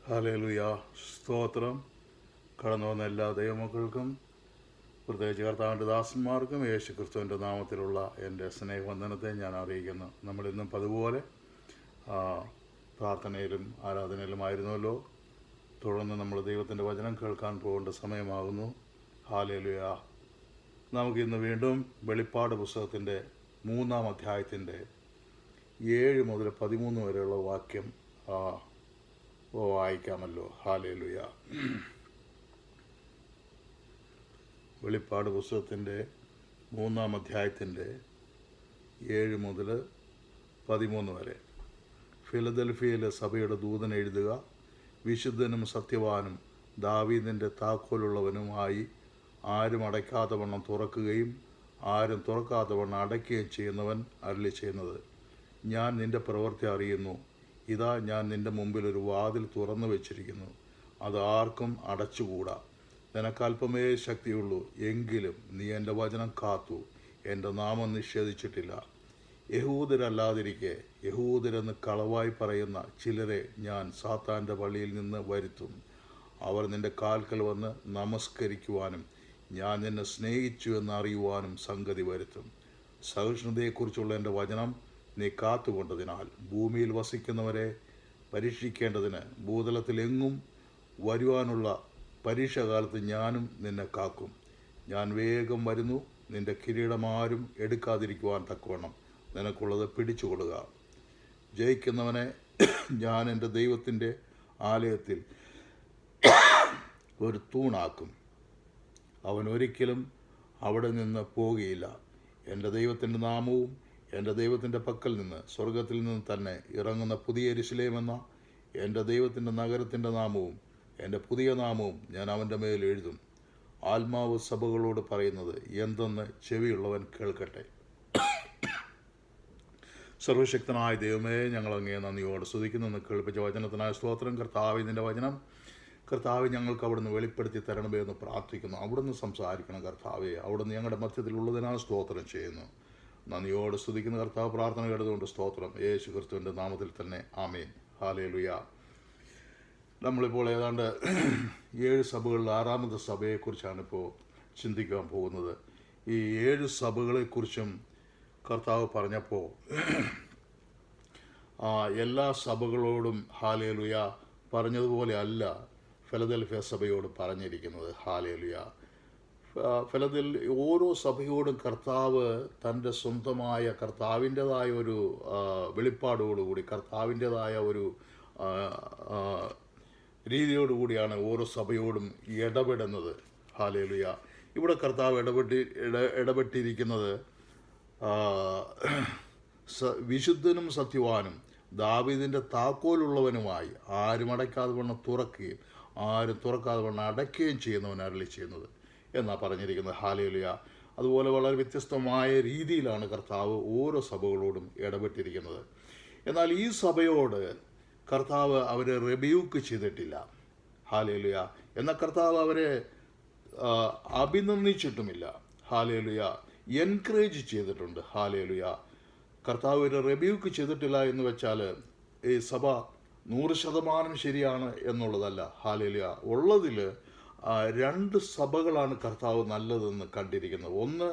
Hallelujah. സ്തോത്രം. കടന്നു വന്ന എല്ലാ ദൈവമക്കൾക്കും, പ്രത്യേകിച്ച് കർത്താവിൻ്റെ ദാസന്മാർക്കും യേശു ക്രിസ്തുവിൻ്റെ നാമത്തിലുള്ള എൻ്റെ സ്നേഹവന്ദനത്തെ ഞാൻ അറിയിക്കുന്നു. നമ്മളിന്നും പതുപോലെ പ്രാർത്ഥനയിലും ആരാധനയിലുമായിരുന്നല്ലോ. തുടർന്ന് നമ്മൾ ദൈവത്തിൻ്റെ വചനം കേൾക്കാൻ പോകേണ്ട സമയമാകുന്നു. ഹല്ലേലൂയ. നമുക്കിന്ന് വീണ്ടും വെളിപ്പാട് പുസ്തകത്തിൻ്റെ 3-ാം അധ്യായത്തിൻ്റെ 7 മുതൽ 13 വരെയുള്ള വാക്യം വായിക്കാമല്ലോ. ഹല്ലേലൂയ. വെളിപ്പാട് പുസ്തകത്തിൻ്റെ 3-ാം അധ്യായത്തിൻ്റെ 7 മുതൽ 13 വരെ. ഫിലദൽഫിയയിലെ സഭയുടെ ദൂതൻ എഴുതുക: വിശുദ്ധനും സത്യവാനും ദാവീദിൻ്റെ താക്കോലുള്ളവനുമായി ആരും അടയ്ക്കാത്ത വണ്ണം തുറക്കുകയും ആരും തുറക്കാത്ത വണ്ണം അടയ്ക്കുകയും ചെയ്യുന്നവൻ അരുളി ചെയ്യുന്നത്: ഞാൻ നിൻ്റെ പ്രവൃത്തി അറിയുന്നു. ഇതാ, ഞാൻ നിൻ്റെ മുമ്പിൽ ഒരു വാതിൽ തുറന്നു വച്ചിരിക്കുന്നു. അത് ആർക്കും അടച്ചുകൂടാ. നിനക്കല്പമേ ശക്തിയുള്ളൂ, എങ്കിലും നീ എൻ്റെ വചനം കാത്തു എൻ്റെ നാമം നിഷേധിച്ചിട്ടില്ല. യഹൂദരല്ലാതിരിക്കെ യഹൂദരെന്ന് കളവായി പറയുന്ന ചിലരെ ഞാൻ സാത്താൻ്റെ പള്ളിയിൽ നിന്ന് വരുത്തും. അവർ നിൻ്റെ കാൽക്കൽ വന്ന് നമസ്കരിക്കുവാനും ഞാൻ നിന്നെ സ്നേഹിച്ചു എന്ന് അറിയുവാനും സംഗതി വരുത്തും. സഹിഷ്ണുതയെക്കുറിച്ചുള്ള എൻ്റെ വചനം നീ കാത്തുകൊണ്ടതിനാൽ ഭൂമിയിൽ വസിക്കുന്നവരെ പരീക്ഷിക്കേണ്ടതിന് ഭൂതലത്തിലെങ്ങും വരുവാനുള്ള പരീക്ഷാകാലത്ത് ഞാനും നിന്നെ കാക്കും. ഞാൻ വേഗം വരുന്നു. നിൻ്റെ കിരീടം ആരും എടുക്കാതിരിക്കുവാൻ തക്കവണ്ണം നിനക്കുള്ളത് പിടിച്ചുകൊള്ളുക. ജയിക്കുന്നവനെ ഞാൻ എൻ്റെ ദൈവത്തിൻ്റെ ആലയത്തിൽ ഒരു തൂണാക്കും. അവൻ ഒരിക്കലും അവിടെ നിന്ന് പോകുകയില്ല. എൻ്റെ ദൈവത്തിൻ്റെ നാമവും എൻ്റെ ദൈവത്തിൻ്റെ പക്കൽ നിന്ന് സ്വർഗത്തിൽ നിന്ന് തന്നെ ഇറങ്ങുന്ന പുതിയ യെരൂശലേം എന്ന എൻ്റെ ദൈവത്തിൻ്റെ നഗരത്തിൻ്റെ നാമവും എൻ്റെ പുതിയ നാമവും ഞാൻ അവൻ്റെ മേൽ എഴുതും. ആത്മാവ് സഭകളോട് പറയുന്നത് എന്തെന്ന് ചെവിയുള്ളവൻ കേൾക്കട്ടെ. സർവശക്തനായ ദൈവമേ, ഞങ്ങളങ്ങേ നന്ദിയോട് സ്തുതിക്കുന്നു. കേൾപ്പിച്ച വചനത്തിനായ സ്തോത്രം. കർത്താവേ, നിൻ്റെ വചനം കർത്താവെ ഞങ്ങൾക്ക് അവിടുന്ന് വെളിപ്പെടുത്തി തരണമേ എന്ന് പ്രാർത്ഥിക്കുന്നു. അവിടുന്ന് സംസാരിക്കണം കർത്താവെ. അവിടുന്ന് ഞങ്ങളുടെ മധ്യത്തിലുള്ളതിനാൽ സ്തോത്രം ചെയ്യുന്നു. നന്ദിയോട് സ്തുതിക്കുന്ന കർത്താവ് പ്രാർത്ഥന കേട്ടതുകൊണ്ട് സ്തോത്രം. യേശു ക്രിസ്തുവിൻ്റെ നാമത്തിൽ തന്നെ ആമേൻ. ഹല്ലേലൂയ. നമ്മളിപ്പോൾ ഏതാണ്ട് 7 സഭകളിൽ 6-ാമത്തെ സഭയെക്കുറിച്ചാണ് ഇപ്പോൾ ചിന്തിക്കാൻ പോകുന്നത്. ഈ 7 സഭകളെക്കുറിച്ചും കർത്താവ് പറഞ്ഞപ്പോൾ എല്ലാ സഭകളോടും ഹല്ലേലൂയ പറഞ്ഞതുപോലെ അല്ല ഫിലദൽഫിയ സഭയോട് പറഞ്ഞിരിക്കുന്നത്. ഹല്ലേലൂയ. ഓരോ സഭയോടും കർത്താവ് തൻ്റെ സ്വന്തമായ കർത്താവിൻ്റെതായ ഒരു വെളിപ്പാടോടുകൂടി കർത്താവിൻ്റെതായ ഒരു രീതിയോടുകൂടിയാണ് ഓരോ സഭയോടും ഇടപെടുന്നത്. ഹല്ലേലൂയ. ഇവിടെ കർത്താവ് ഇടപെട്ടിരിക്കുന്നത് വിശുദ്ധനും സത്യവാനും ദാവീദിൻ്റെ താക്കോലുള്ളവനുമായി ആരും അടയ്ക്കാതെ വണ്ണം തുറക്കുകയും ആരും തുറക്കാതെ വണ്ണം അടയ്ക്കുകയും ചെയ്യുന്നവൻ അരുളി ചെയ്യുന്നത് എന്നാണ് പറഞ്ഞിരിക്കുന്നത്. ഹല്ലേലൂയ. അതുപോലെ വളരെ വ്യത്യസ്തമായ രീതിയിലാണ് കർത്താവ് ഓരോ സഭകളോടും ഇടപെട്ടിരിക്കുന്നത്. എന്നാൽ ഈ സഭയോട് കർത്താവ് അവരെ റിബ്യൂക്ക് ചെയ്തിട്ടില്ല. ഹല്ലേലൂയ. എന്നാൽ കർത്താവ് അവരെ അഭിനന്ദിച്ചിട്ടുമില്ല. ഹല്ലേലൂയ. എൻകറേജ് ചെയ്തിട്ടുണ്ട്. ഹല്ലേലൂയ. കർത്താവ് ഒരു റിബ്യൂക്ക് ചെയ്തിട്ടില്ല എന്ന് വെച്ചാൽ ഈ സഭ 100% ശരിയാണ് എന്നുള്ളതല്ല. ഹല്ലേലൂയ. ഉള്ളതിൽ 2 സഭകളാണ് കർത്താവ് നല്ലതെന്ന് കണ്ടിരിക്കുന്നത്. ഒന്ന്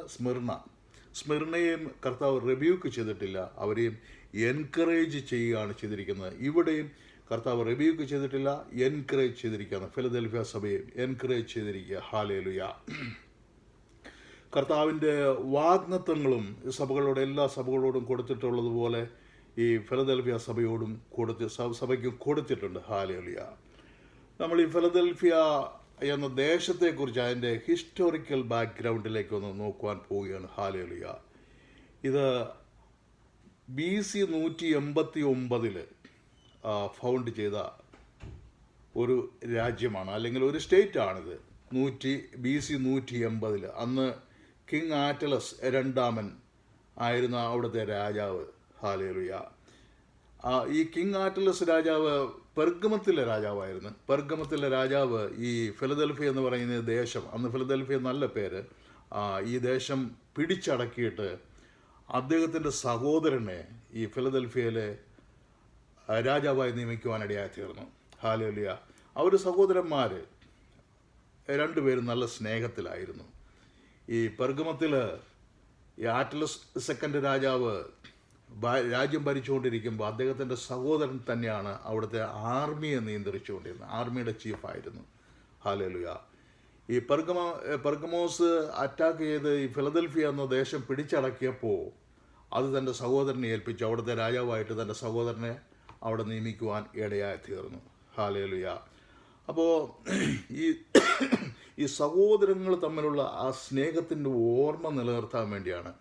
സ്മിർണയെയും കർത്താവ് റിബ്യൂക്ക് ചെയ്തിട്ടില്ല, അവരെയും എൻകറേജ് ചെയ്യുകയാണ് ചെയ്തിരിക്കുന്നത്. ഇവിടെയും കർത്താവ് റിബ്യൂക്ക് ചെയ്തിട്ടില്ല, എൻകറേജ് ചെയ്തിരിക്കുകയാണ്. ഫിലദൽഫിയ സഭയെയും എൻകറേജ് ചെയ്തിരിക്കുക. ഹല്ലേലൂയ. കർത്താവിൻ്റെ വാഗ്ദത്തങ്ങളും സഭകളോട് എല്ലാ സഭകളോടും കൊടുത്തിട്ടുള്ളതുപോലെ ഈ ഫിലദൽഫിയ സഭയോടും സഭയ്ക്കും കൊടുത്തിട്ടുണ്ട്. ഹല്ലേലൂയ. നമ്മൾ ഈ ഫിലദൽഫിയ എന്ന ദേശത്തെക്കുറിച്ച് അതിൻ്റെ ഹിസ്റ്റോറിക്കൽ ബാക്ക്ഗ്രൗണ്ടിലേക്ക് ഒന്ന് നോക്കുവാൻ പോവുകയാണ്. ഹല്ലേലൂയ. ഇത് BC 189 ഫൗണ്ട് ചെയ്ത ഒരു രാജ്യമാണ്, അല്ലെങ്കിൽ ഒരു സ്റ്റേറ്റാണിത്. BC 180 അന്ന് കിങ് ആറ്റലസ് 2 ആയിരുന്ന അവിടുത്തെ രാജാവ്. ഹല്ലേലൂയ. ഈ കിങ് ആറ്റലസ് രാജാവ് പെർഗമത്തിലെ രാജാവായിരുന്നു. പെർഗമത്തിലെ രാജാവ് ഈ ഫിലദൽഫിയ എന്ന് പറയുന്ന ദേശം, അന്ന് ഫിലദൽഫിയ നല്ല പേര്, ഈ ദേശം പിടിച്ചടക്കിയിട്ട് അദ്ദേഹത്തിൻ്റെ സഹോദരനെ ഈ ഫിലദൽഫിയയിലെ രാജാവായി നിയമിക്കുവാനിടയായി തീർന്നു. ഹാലേലുയ. അവർ സഹോദരന്മാർ രണ്ടുപേരും നല്ല സ്നേഹത്തിലായിരുന്നു. ഈ പെർഗമത്തിൽ ഈ ആറ്റലസ് സെക്കൻഡ് രാജാവ് രാജ്യം ഭരിച്ചുകൊണ്ടിരിക്കുമ്പോൾ അദ്ദേഹത്തിൻ്റെ സഹോദരൻ തന്നെയാണ് അവിടുത്തെ ആർമിയെ നിയന്ത്രിച്ചുകൊണ്ടിരുന്നത്, ആർമിയുടെ ചീഫായിരുന്നു. ഹാലേലുയ. ഈ പെർഗമോസ് അറ്റാക്ക് ചെയ്ത് ഈ ഫിലദൽഫിയ എന്ന ദേശം പിടിച്ചടക്കിയപ്പോൾ അത് തൻ്റെ സഹോദരനെ ഏൽപ്പിച്ചു. അവിടുത്തെ രാജാവായിട്ട് തൻ്റെ സഹോദരനെ അവിടെ നിയമിക്കുവാൻ ഇടയായി തീർന്നു. ഹാലേലുയ. അപ്പോൾ ഈ സഹോദരങ്ങൾ തമ്മിലുള്ള ആ സ്നേഹത്തിൻ്റെ ഓർമ്മ നിലനിർത്താൻ വേണ്ടിയാണ്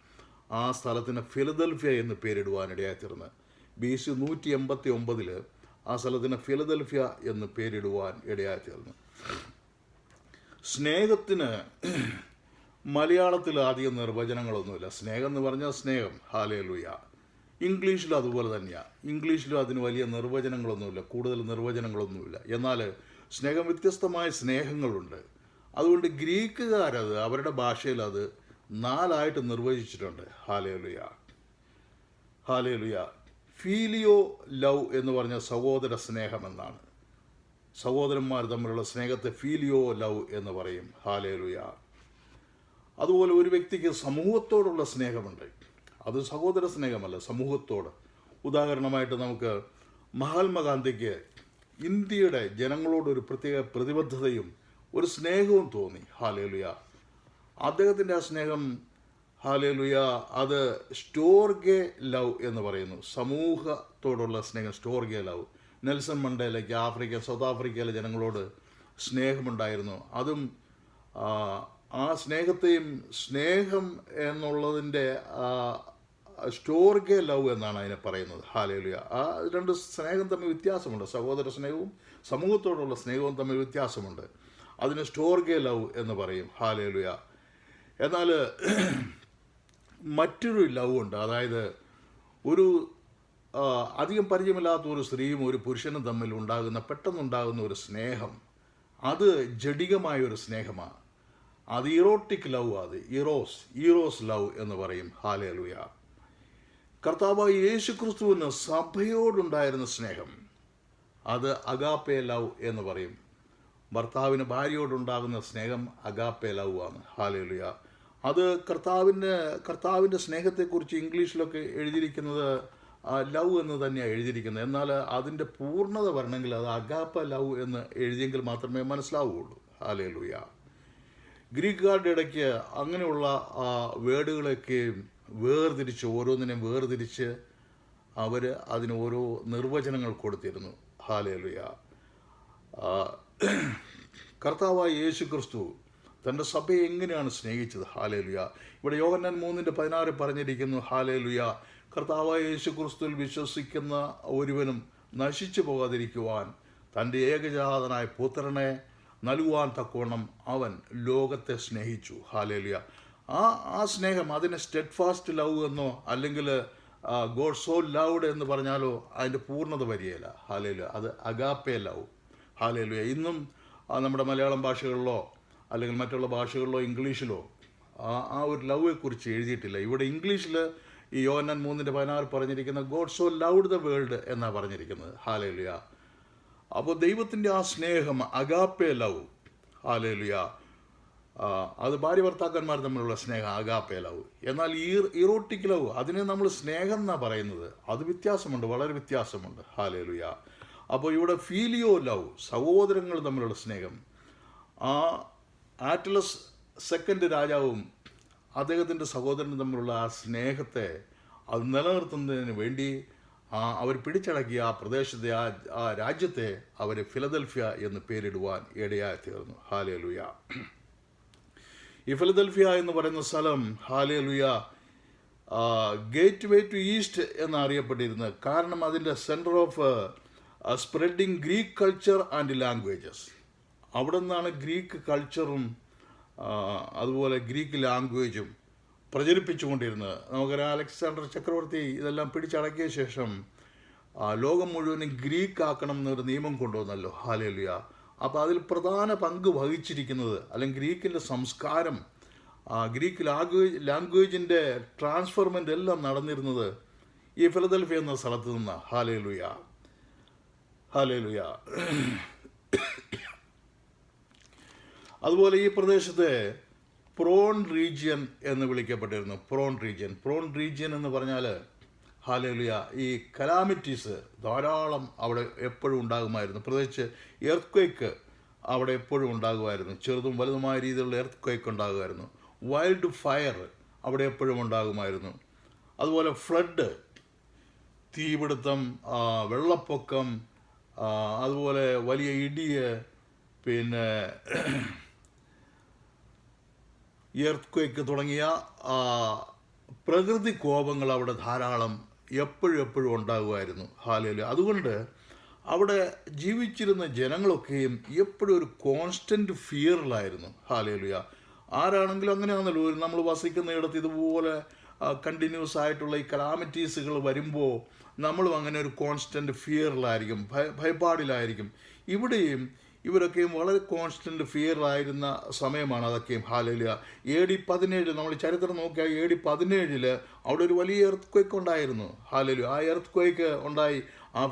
ആ സ്ഥലത്തിന് ഫിലദൽഫിയ എന്ന് പേരിടുവാൻ ഇടയായി തീർന്നത്. BC 189 ആ സ്ഥലത്തിന് ഫിലദൽഫിയ എന്ന് പേരിടുവാൻ ഇടയായി തീർന്നു. സ്നേഹത്തിന് മലയാളത്തിൽ അധികം നിർവചനങ്ങളൊന്നുമില്ല. സ്നേഹം എന്ന് പറഞ്ഞാൽ സ്നേഹം. ഹാലേലുയ. ഇംഗ്ലീഷിലും അതുപോലെ തന്നെയാണ്. ഇംഗ്ലീഷിലും അതിന് വലിയ നിർവചനങ്ങളൊന്നുമില്ല, കൂടുതൽ നിർവചനങ്ങളൊന്നുമില്ല. എന്നാൽ സ്നേഹം വ്യത്യസ്തമായ സ്നേഹങ്ങളുണ്ട്. അതുകൊണ്ട് ഗ്രീക്കുകാരത് അവരുടെ ഭാഷയിൽ അത് 4 നിർവചിച്ചിട്ടുണ്ട്. ഹാലേലുയ. ഹാലേലുയ. ഫീലിയോ ലവ് എന്ന് പറഞ്ഞ സഹോദര സ്നേഹം എന്നാണ്. സഹോദരന്മാർ തമ്മിലുള്ള സ്നേഹത്തെ ഫീലിയോ ലവ് എന്ന് പറയും. ഹാലേലുയ. അതുപോലെ ഒരു വ്യക്തിക്ക് സമൂഹത്തോടുള്ള സ്നേഹമുണ്ട്. അത് സഹോദര സ്നേഹമല്ല, സമൂഹത്തോട്. ഉദാഹരണമായിട്ട് നമുക്ക് മഹാത്മാഗാന്ധിക്ക് ഇന്ത്യയുടെ ജനങ്ങളോടൊരു പ്രത്യേക പ്രതിബദ്ധതയും ഒരു സ്നേഹവും തോന്നി. ഹാലേലുയ. അദ്ദേഹത്തിൻ്റെ ആ സ്നേഹം, ഹാലേലുയ, അത് സ്റ്റോർഗെ ലവ് എന്ന് പറയുന്നു. സമൂഹത്തോടുള്ള സ്നേഹം, സ്റ്റോർഗെ ലവ്. നെൽസൺ മണ്ടേലയ്ക്ക് സൗത്ത് ആഫ്രിക്കയിലെ ജനങ്ങളോട് സ്നേഹമുണ്ടായിരുന്നു. അതും ആ സ്നേഹത്തെയും, സ്നേഹം എന്നുള്ളതിൻ്റെ സ്റ്റോർഗെ ലവ് എന്നാണ് അതിനെ പറയുന്നത്. ഹാലേലുയ. ആ രണ്ട് സ്നേഹം തമ്മിൽ വ്യത്യാസമുണ്ട്. സഹോദര സ്നേഹവും സമൂഹത്തോടുള്ള സ്നേഹവും തമ്മിൽ വ്യത്യാസമുണ്ട്. അതിന് സ്റ്റോർഗെ ലവ് എന്ന് പറയും. ഹാലേലുയ. എന്നാൽ മറ്റൊരു ലവ് ഉണ്ട്. അതായത് ഒരു അധികം പരിചയമില്ലാത്ത ഒരു സ്ത്രീയും ഒരു പുരുഷനും തമ്മിൽ പെട്ടെന്നുണ്ടാകുന്ന ഒരു സ്നേഹം, അത് ജഡികമായൊരു സ്നേഹമാണ്. അത് ഇറോട്ടിക് ലവ്, അത് ഈറോസ് ലവ് എന്ന് പറയും. ഹാലേലുയ. കർത്താവായ യേശുക്രിസ്തുവിന് സഭയോടുണ്ടായിരുന്ന സ്നേഹം, അത് അഗാപ്പെ ലവ് എന്ന് പറയും. ഭർത്താവിന് ഭാര്യയോടുണ്ടാകുന്ന സ്നേഹം അഗാപ്പെ ലവ് ആണ്. ഹാലേലുയ. അത് കർത്താവിൻ്റെ സ്നേഹത്തെക്കുറിച്ച് ഇംഗ്ലീഷിലൊക്കെ എഴുതിയിരിക്കുന്നത് ലവ് എന്ന് തന്നെയാണ് എഴുതിയിരിക്കുന്നത്. എന്നാൽ അതിൻ്റെ പൂർണ്ണത വരണമെങ്കിൽ അത് അഗാപ്പ ലവ് എന്ന് എഴുതിയെങ്കിൽ മാത്രമേ മനസ്സിലാവുകയുള്ളൂ. ഹാലേലുയ. ഗ്രീക്കുകാരുടെ ഇടയ്ക്ക് അങ്ങനെയുള്ള വേർഡുകളൊക്കെ ഓരോന്നിനെയും വേർതിരിച്ച് അവർ അതിന് ഓരോ നിർവചനങ്ങൾ കൊടുത്തിരുന്നു. ഹാലേലുയ. കർത്താവായ യേശു ക്രിസ്തു തൻ്റെ സഭയെ എങ്ങനെയാണ് സ്നേഹിച്ചത്? ഹാലേലുയ. ഇവിടെ യോഹന്നാൻ 3:16 പറഞ്ഞിരിക്കുന്നു. ഹാലേലുയ. കർത്താവായ യേശു ക്രിസ്തുവിൽ വിശ്വസിക്കുന്ന ഒരുവനും നശിച്ചു പോകാതിരിക്കുവാൻ തൻ്റെ ഏകജാതനായ പുത്രനെ നൽകുവാൻ തക്കവണ്ണം അവൻ ലോകത്തെ സ്നേഹിച്ചു. ഹാലേലുയ. ആ സ്നേഹം, അതിനെ സ്റ്റെഡ് ഫാസ്റ്റ് ലവ് എന്നോ അല്ലെങ്കിൽ ഗോഡ് സോ ലവ്ഡ് എന്ന് പറഞ്ഞാലോ അതിൻ്റെ പൂർണ്ണത വരികയില്ല. ഹാലേലുയ. അത് അഗാപ്പെ ലവ്. ഹാലേലുയ. ഇന്നും നമ്മുടെ മലയാളം ഭാഷകളിലോ അല്ലെങ്കിൽ മറ്റുള്ള ഭാഷകളിലോ ഇംഗ്ലീഷിലോ ആ ഒരു ലവ്വെക്കുറിച്ച് എഴുതിയിട്ടില്ല. ഇവിടെ ഇംഗ്ലീഷിൽ ഈ യോഹന്നാൻ 3:16 പറഞ്ഞിരിക്കുന്ന God so loved the world എന്നാണ് പറഞ്ഞിരിക്കുന്നത്. ഹാലേലുയ. അപ്പോൾ ദൈവത്തിൻ്റെ ആ സ്നേഹം അഗാപ്പെ ലവ്. ഹാലേലുയ. അത് ഭാര്യ ഭർത്താക്കന്മാർ തമ്മിലുള്ള സ്നേഹം അഗാപ്പെ ലവ്. എന്നാൽ ഇറോട്ടിക് ലവ്, അതിനെ നമ്മൾ സ്നേഹം എന്നാണ് പറയുന്നത്. അത് വ്യത്യാസമുണ്ട്, വളരെ വ്യത്യാസമുണ്ട്. ഹാലേലുയ. അപ്പോൾ ഇവിടെ ഫീലിയോ ലവ്, സഹോദരങ്ങൾ തമ്മിലുള്ള സ്നേഹം. ആറ്റലസ് സെക്കൻഡ് രാജാവും അദ്ദേഹത്തിൻ്റെ സഹോദരനും തമ്മിലുള്ള ആ സ്നേഹത്തെ അത് നിലനിർത്തുന്നതിന് വേണ്ടി അവർ പിടിച്ചടക്കിയ ആ പ്രദേശത്തെ, ആ രാജ്യത്തെ അവർ ഫിലദൽഫിയ എന്ന് പേരിടുവാൻ ഇടയായി തീർന്നു. ഹാലേലുയ. ഈ ഫിലദൽഫിയ എന്ന് പറയുന്ന സ്ഥലം, hallelujah, gateway to east എന്നറിയപ്പെട്ടിരുന്നത് കാരണം അതിൻ്റെ centre of spreading Greek culture and languages. അവിടെ നിന്നാണ് ഗ്രീക്ക് കൾച്ചറും അതുപോലെ ഗ്രീക്ക് ലാംഗ്വേജും പ്രചരിപ്പിച്ചുകൊണ്ടിരുന്നത്. നമുക്കറിയാം, അലക്സാണ്ടർ ചക്രവർത്തി ഇതെല്ലാം പിടിച്ചടക്കിയ ശേഷം ലോകം മുഴുവനും ഗ്രീക്ക് ആക്കണം എന്നൊരു നിയമം കൊണ്ടുവന്നല്ലോ. ഹാലേലുയ. അപ്പോൾ അതിൽ പ്രധാന പങ്ക് വഹിച്ചിരിക്കുന്നത്, അല്ലെങ്കിൽ ഗ്രീക്കിൻ്റെ സംസ്കാരം, ഗ്രീക്ക് ലാംഗ്വേജിൻ്റെ ട്രാൻസ്ഫർമെൻ്റ് എല്ലാം നടന്നിരുന്നത് ഈ ഫിലദൽഫിയ എന്ന സ്ഥലത്ത് നിന്നാണ്. ഹാലേലുയ. ഹല്ലേലൂയ. അതുപോലെ ഈ പ്രദേശത്തെ പ്രോൺ റീജിയൻ എന്ന് വിളിക്കപ്പെട്ടിരുന്നു. പ്രോൺ റീജിയൻ എന്ന് പറഞ്ഞാൽ ഹല്ലേലൂയ, ഈ കലാമിറ്റീസ് ധാരാളം അവിടെ എപ്പോഴും ഉണ്ടാകുമായിരുന്നു. പ്രത്യേകിച്ച് എർത്ത്ക്വേക്ക് അവിടെ എപ്പോഴും ഉണ്ടാകുമായിരുന്നു. ചെറുതും വലുതുമായ രീതിയിലുള്ള എർത്ത്ക്വേക്ക് ഉണ്ടാകുമായിരുന്നു. വൈൽഡ് ഫയർ അവിടെ എപ്പോഴും ഉണ്ടാകുമായിരുന്നു. അതുപോലെ ഫ്ലഡ്, തീപിടുത്തം, വെള്ളപ്പൊക്കം, അതുപോലെ വലിയ ഇടിയ്, പിന്നെ എർത്ത്ക്വേക്ക് തുടങ്ങിയ പ്രകൃതി കോപങ്ങൾ അവിടെ ധാരാളം എപ്പോഴും ഉണ്ടാകുമായിരുന്നു. ഹല്ലേലൂയ. അതുകൊണ്ട് അവിടെ ജീവിച്ചിരുന്ന ജനങ്ങളൊക്കെയും എപ്പോഴും ഒരു കോൺസ്റ്റൻറ്റ് ഫിയറിലായിരുന്നു. ഹല്ലേലൂയ. ആരാണെങ്കിലും അങ്ങനെയാണല്ലോ, നമ്മൾ വസിക്കുന്നിടത്ത് ഇതുപോലെ കണ്ടിന്യൂസ് ആയിട്ടുള്ള ഈ കലാമിറ്റീസുകൾ വരുമ്പോൾ നമ്മളും അങ്ങനെ ഒരു കോൺസ്റ്റൻറ്റ് ഫിയറിലായിരിക്കും, ഭയപ്പാടിലായിരിക്കും. ഇവിടെയും ഇവരൊക്കെയും വളരെ കോൺസ്റ്റൻറ്റ് ഫിയറിലായിരുന്ന സമയമാണ് അതൊക്കെയും. ഹല്ലേലൂയ. AD 17 നമ്മൾ ചരിത്രം നോക്കിയാൽ AD 17 അവിടെ ഒരു വലിയ എർത്ത്ക്വേക്ക് ഉണ്ടായിരുന്നു. ഹല്ലേലൂയ. ആ എർത്ത്ക്വേക്ക് ഉണ്ടായി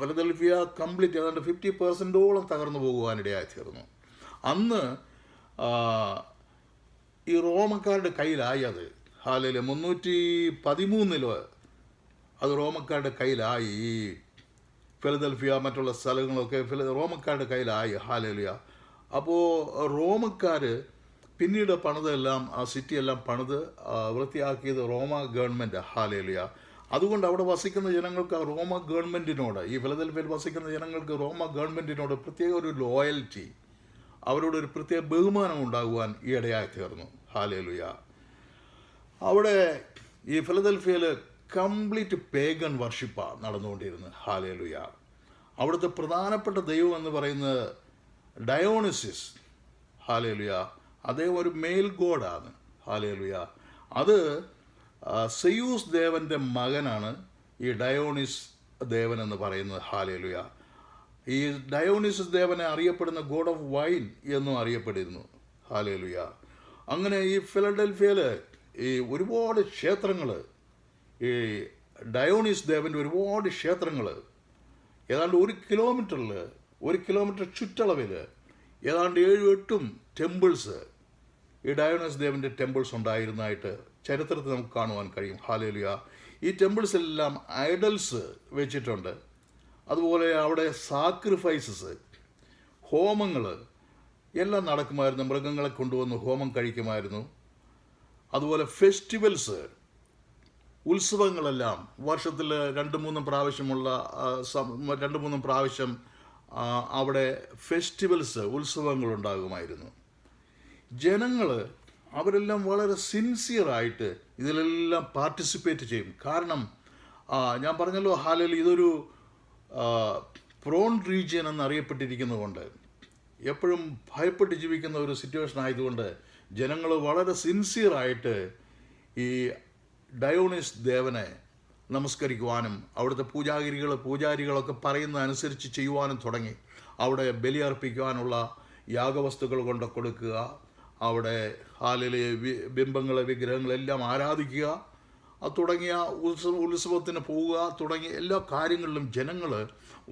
ഫിലദൽഫിയ കംപ്ലീറ്റ് ഏതാണ്ട് 50% തകർന്നു പോകുവാനിടയായി തീർന്നു. അന്ന് ഈ റോമക്കാരുടെ കയ്യിലായി അത്. ഹല്ലേലൂയ. 313 അത് റോമക്കാരുടെ കയ്യിലായി. ഈ ഫിലദൽഫിയ മറ്റുള്ള സ്ഥലങ്ങളൊക്കെ റോമക്കാരുടെ കയ്യിലായി. ഹല്ലേലൂയ. അപ്പോൾ റോമക്കാർ പിന്നീട് പണിതെല്ലാം ആ സിറ്റിയെല്ലാം പണിത് വൃത്തിയാക്കിയത് റോമ ഗവൺമെൻറ്. ഹല്ലേലൂയ. അതുകൊണ്ട് അവിടെ വസിക്കുന്ന ജനങ്ങൾക്ക് റോമ ഗവൺമെൻറ്റിനോട്, ഈ ഫിലദൽഫിയയിൽ വസിക്കുന്ന ജനങ്ങൾക്ക് റോമ ഗവൺമെൻറ്റിനോട് പ്രത്യേക ഒരു ലോയൽറ്റി, അവരോടൊരു പ്രത്യേക ബഹുമാനം ഉണ്ടാകുവാൻ ഈയിടെയായി തീർന്നു. ഹല്ലേലൂയ. അവിടെ ഈ ഫിലദൽഫിയയിൽ കംപ്ലീറ്റ് പേഗൻ വർഷിപ്പാണ് നടന്നുകൊണ്ടിരുന്നത്. ഹല്ലേലൂയ. അവിടുത്തെ പ്രധാനപ്പെട്ട ദൈവം എന്ന് പറയുന്നത് ഡയോണിസിസ്. ഹല്ലേലൂയ. അദ്ദേഹം ഒരു മെയിൽ ഗോഡാണ്. ഹല്ലേലൂയ. അത് സെയൂസ് ദേവൻ്റെ മകനാണ് ഈ ഡയോണിസ് ദേവൻ എന്ന് പറയുന്നത്. ഹല്ലേലൂയ. ഈ ഡയോണിസിസ് ദേവനെ അറിയപ്പെടുന്ന ഗോഡ് ഓഫ് വൈൻ എന്നും അറിയപ്പെട്ടിരുന്നു. ഹല്ലേലൂയ. അങ്ങനെ ഈ ഫിലഡൽഫിയയിൽ ഈ ഒരുപാട് ക്ഷേത്രങ്ങൾ, ഈ ഡയോണിസ് ദേവൻ്റെ ഒരുപാട് ക്ഷേത്രങ്ങൾ, ഏതാണ്ട് 1 കിലോമീറ്റർ ചുറ്റളവിൽ ഏതാണ്ട് 7-8 ടെമ്പിൾസ്, ഈ ഡയോണിസ് ദേവൻ്റെ ടെമ്പിൾസ് ഉണ്ടായിരുന്നതായിട്ട് ചരിത്രത്തിൽ നമുക്ക് കാണുവാൻ കഴിയും. ഹല്ലേലൂയ. ഈ ടെമ്പിൾസ് എല്ലാം ഐഡൽസ് വെച്ചിട്ടുണ്ട്. അതുപോലെ അവിടെ സാക്രിഫൈസസ്, ഹോമങ്ങൾ എല്ലാം നടക്കുമായിരുന്നു. മൃഗങ്ങളെ കൊണ്ടുവന്ന് ഹോമം കഴിക്കുമായിരുന്നു. അതുപോലെ ഫെസ്റ്റിവൽസ്, ഉത്സവങ്ങളെല്ലാം വർഷത്തിൽ 2-3 പ്രാവശ്യമുള്ള 2-3 പ്രാവശ്യം അവിടെ ഫെസ്റ്റിവൽസ്, ഉത്സവങ്ങളുണ്ടാകുമായിരുന്നു. ജനങ്ങൾ അവരെല്ലാം വളരെ സിൻസിയറായിട്ട് ഇതിലെല്ലാം പാർട്ടിസിപ്പേറ്റ് ചെയ്യും. കാരണം ഞാൻ പറഞ്ഞല്ലോ, ഹല്ലേലൂയ, ഇതൊരു പ്രോൺ റീജിയൻ എന്നറിയപ്പെട്ടിരിക്കുന്നതുകൊണ്ട്, എപ്പോഴും ഭയപ്പെട്ട് ജീവിക്കുന്ന ഒരു സിറ്റുവേഷൻ ആയതുകൊണ്ട് ജനങ്ങൾ വളരെ സിൻസിയറായിട്ട് ഈ ഡയോണിസ് ദേവനെ നമസ്കരിക്കുവാനും അവിടുത്തെ പൂജാരികളൊക്കെ പറയുന്ന അനുസരിച്ച് ചെയ്യുവാനും തുടങ്ങി. അവിടെ ബലിയർപ്പിക്കുവാനുള്ള യാഗവസ്തുക്കൾ കൊണ്ട് കൊടുക്കുക, അവിടെ ഹല്ലേലൂയ ബിംബങ്ങളെ, വിഗ്രഹങ്ങളെല്ലാം ആരാധിക്കുക തുടങ്ങിയ ഉത്സവത്തിന് പോവുക തുടങ്ങിയ എല്ലാ കാര്യങ്ങളിലും ജനങ്ങൾ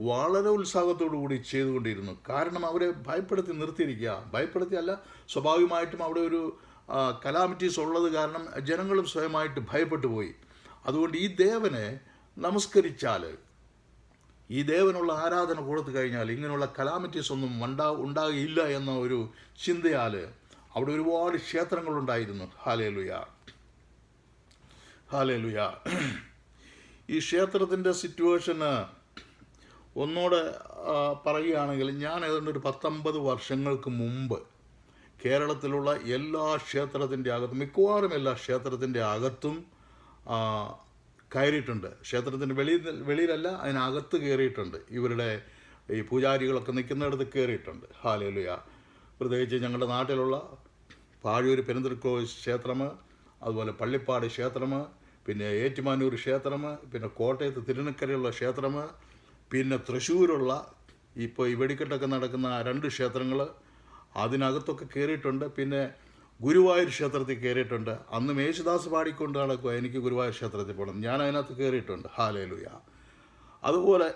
വളരെ ഉത്സാഹത്തോടു കൂടി ചെയ്തുകൊണ്ടിരുന്നു. കാരണം അവരെ ഭയപ്പെടുത്തി നിർത്തിയിരിക്കുക. ഭയപ്പെടുത്തിയല്ല, സ്വാഭാവികമായിട്ടും അവിടെ ഒരു കലാമിറ്റീസ് ഉള്ളത് കാരണം ജനങ്ങളും സ്വയമായിട്ട് ഭയപ്പെട്ടു പോയി. അതുകൊണ്ട് ഈ ദേവനെ നമസ്കരിച്ചാൽ, ഈ ദേവനുള്ള ആരാധന കൊടുത്തു കഴിഞ്ഞാൽ ഇങ്ങനെയുള്ള കലാമിറ്റീസ് ഒന്നും ഉണ്ടാകില്ല എന്ന ഒരു ചിന്തയാൽ അവിടെ ഒരുപാട് ക്ഷേത്രങ്ങളുണ്ടായിരുന്നു. ഹല്ലേലൂയ. ഹല്ലേലൂയ. ഈ ക്ഷേത്രത്തിൻ്റെ സിറ്റുവേഷന് ഒന്നോടെ പറയുകയാണെങ്കിൽ, ഞാൻ ഏതാണ്ട് ഒരു 19 വർഷങ്ങൾക്ക് മുമ്പ് കേരളത്തിലുള്ള എല്ലാ ക്ഷേത്രത്തിൻ്റെ അകത്തും, മിക്കവാറും എല്ലാ ക്ഷേത്രത്തിൻ്റെ അകത്തും കയറിയിട്ടുണ്ട്. ക്ഷേത്രത്തിൻ്റെ വെളിയിലല്ല, അതിനകത്ത് കയറിയിട്ടുണ്ട്. ഇവരുടെ ഈ പൂജാരികളൊക്കെ നിൽക്കുന്നിടത്ത് കയറിയിട്ടുണ്ട്. ഹല്ലേലൂയ. പ്രത്യേകിച്ച് ഞങ്ങളുടെ നാട്ടിലുള്ള പാഴൂർ പെരുന്തൽക്കോവിൽ ക്ഷേത്രം, അതുപോലെ പള്ളിപ്പാട് ക്ഷേത്രം, പിന്നെ ഏറ്റുമാനൂർ ക്ഷേത്രം, പിന്നെ കോട്ടയത്ത് തിരുനക്കരയുള്ള ക്ഷേത്രം, പിന്നെ തൃശ്ശൂരുള്ള ഇപ്പോൾ ഈ വെടിക്കെട്ടൊക്കെ നടക്കുന്ന 2 ക്ഷേത്രങ്ങൾ, അതിനകത്തൊക്കെ കയറിയിട്ടുണ്ട്. പിന്നെ ഗുരുവായൂർ ക്ഷേത്രത്തിൽ കയറിയിട്ടുണ്ട്. അന്ന് യേശുദാസ് പാടിക്കൊണ്ട് നടക്കുക, എനിക്ക് ഗുരുവായൂർ ക്ഷേത്രത്തിൽ പോകണം, ഞാൻ അതിനകത്ത് കയറിയിട്ടുണ്ട്. ഹല്ലേലൂയ. അതുപോലെ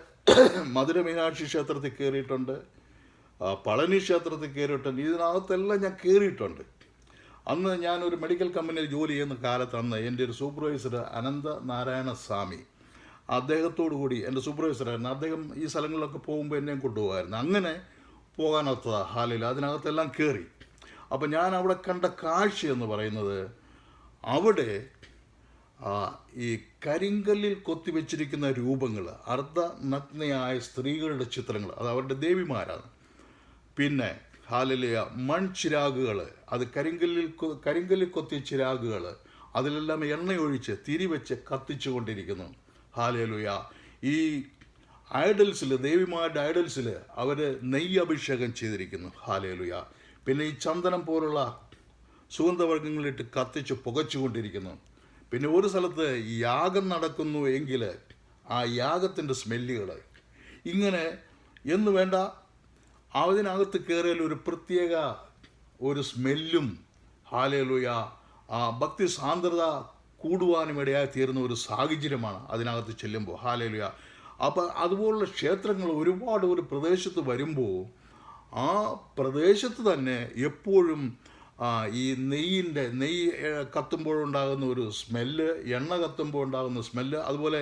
മധുര മീനാക്ഷി ക്ഷേത്രത്തിൽ കയറിയിട്ടുണ്ട്, പളനി ക്ഷേത്രത്തിൽ കയറിയിട്ടുണ്ട്. ഇതിനകത്തെല്ലാം ഞാൻ കയറിയിട്ടുണ്ട്. അന്ന് ഞാനൊരു മെഡിക്കൽ കമ്പനിയിൽ ജോലി ചെയ്യുന്ന കാലത്ത് അന്ന് എൻ്റെ ഒരു സൂപ്പർവൈസർ അനന്ത നാരായണ സ്വാമി, അദ്ദേഹത്തോടു കൂടി എൻ്റെ സൂപ്പർവൈസറായിരുന്നു. അദ്ദേഹം ഈ സ്ഥലങ്ങളിലൊക്കെ പോകുമ്പോൾ എന്നെയും കൊണ്ടുപോകായിരുന്നു. അങ്ങനെ പോകാനൊത്തതാണ് ഹാലിൽ, അതിനകത്തെല്ലാം കയറി. അപ്പോൾ ഞാൻ അവിടെ കണ്ട കാഴ്ച എന്ന് പറയുന്നത്, അവിടെ ഈ കരിങ്കല്ലിൽ കൊത്തിവെച്ചിരിക്കുന്ന രൂപങ്ങൾ, അർദ്ധനഗ്നയായ സ്ത്രീകളുടെ ചിത്രങ്ങൾ, അത് അവരുടെ ദേവിമാരാണ്. പിന്നെ ഹാലലിയ മൺചിരാകുകൾ, അത് കരിങ്കല്ലിൽ കൊത്തിയ ചിരാകുകൾ, അതിലെല്ലാം എണ്ണയൊഴിച്ച് തിരിവെച്ച് കത്തിച്ചു കൊണ്ടിരിക്കുന്നു. ഹാലലുയ. ഈ ഐഡൽസിൽ, ദേവിമാരുടെ ഐഡൽസിൽ അവർ നെയ്യ് അഭിഷേകം ചെയ്തിരിക്കുന്നു. ഹാലലുയ. പിന്നെ ഈ ചന്ദനം പോലുള്ള സുഗന്ധവർഗ്ഗങ്ങളിട്ട് കത്തിച്ച് പുകച്ചുകൊണ്ടിരിക്കുന്നു. പിന്നെ ഒരു സ്ഥലത്ത് യാഗം നടക്കുന്നു എങ്കിൽ ആ യാഗത്തിൻ്റെ സ്മെല്ലുകൾ ഇങ്ങനെ എന്ന് വേണ്ട, അതിനകത്ത് കയറിയാൽ ഒരു പ്രത്യേക ഒരു സ്മെല്ലും, ഹാലേലുയ, ഭക്തി സാന്ദ്രത കൂടുവാനും ഇടയായി തീരുന്ന ഒരു സാഹചര്യമാണ് അതിനകത്ത് ചെല്ലുമ്പോൾ. ഹാലേലുയ. അപ്പം അതുപോലുള്ള ക്ഷേത്രങ്ങൾ ഒരുപാട് ഒരു പ്രദേശത്ത് വരുമ്പോൾ ആ പ്രദേശത്ത് തന്നെ എപ്പോഴും ഈ നെയ്യ് കത്തുമ്പോഴുണ്ടാകുന്ന ഒരു സ്മെല്ല്, എണ്ണ കത്തുമ്പോൾ ഉണ്ടാകുന്ന സ്മെല്ല്, അതുപോലെ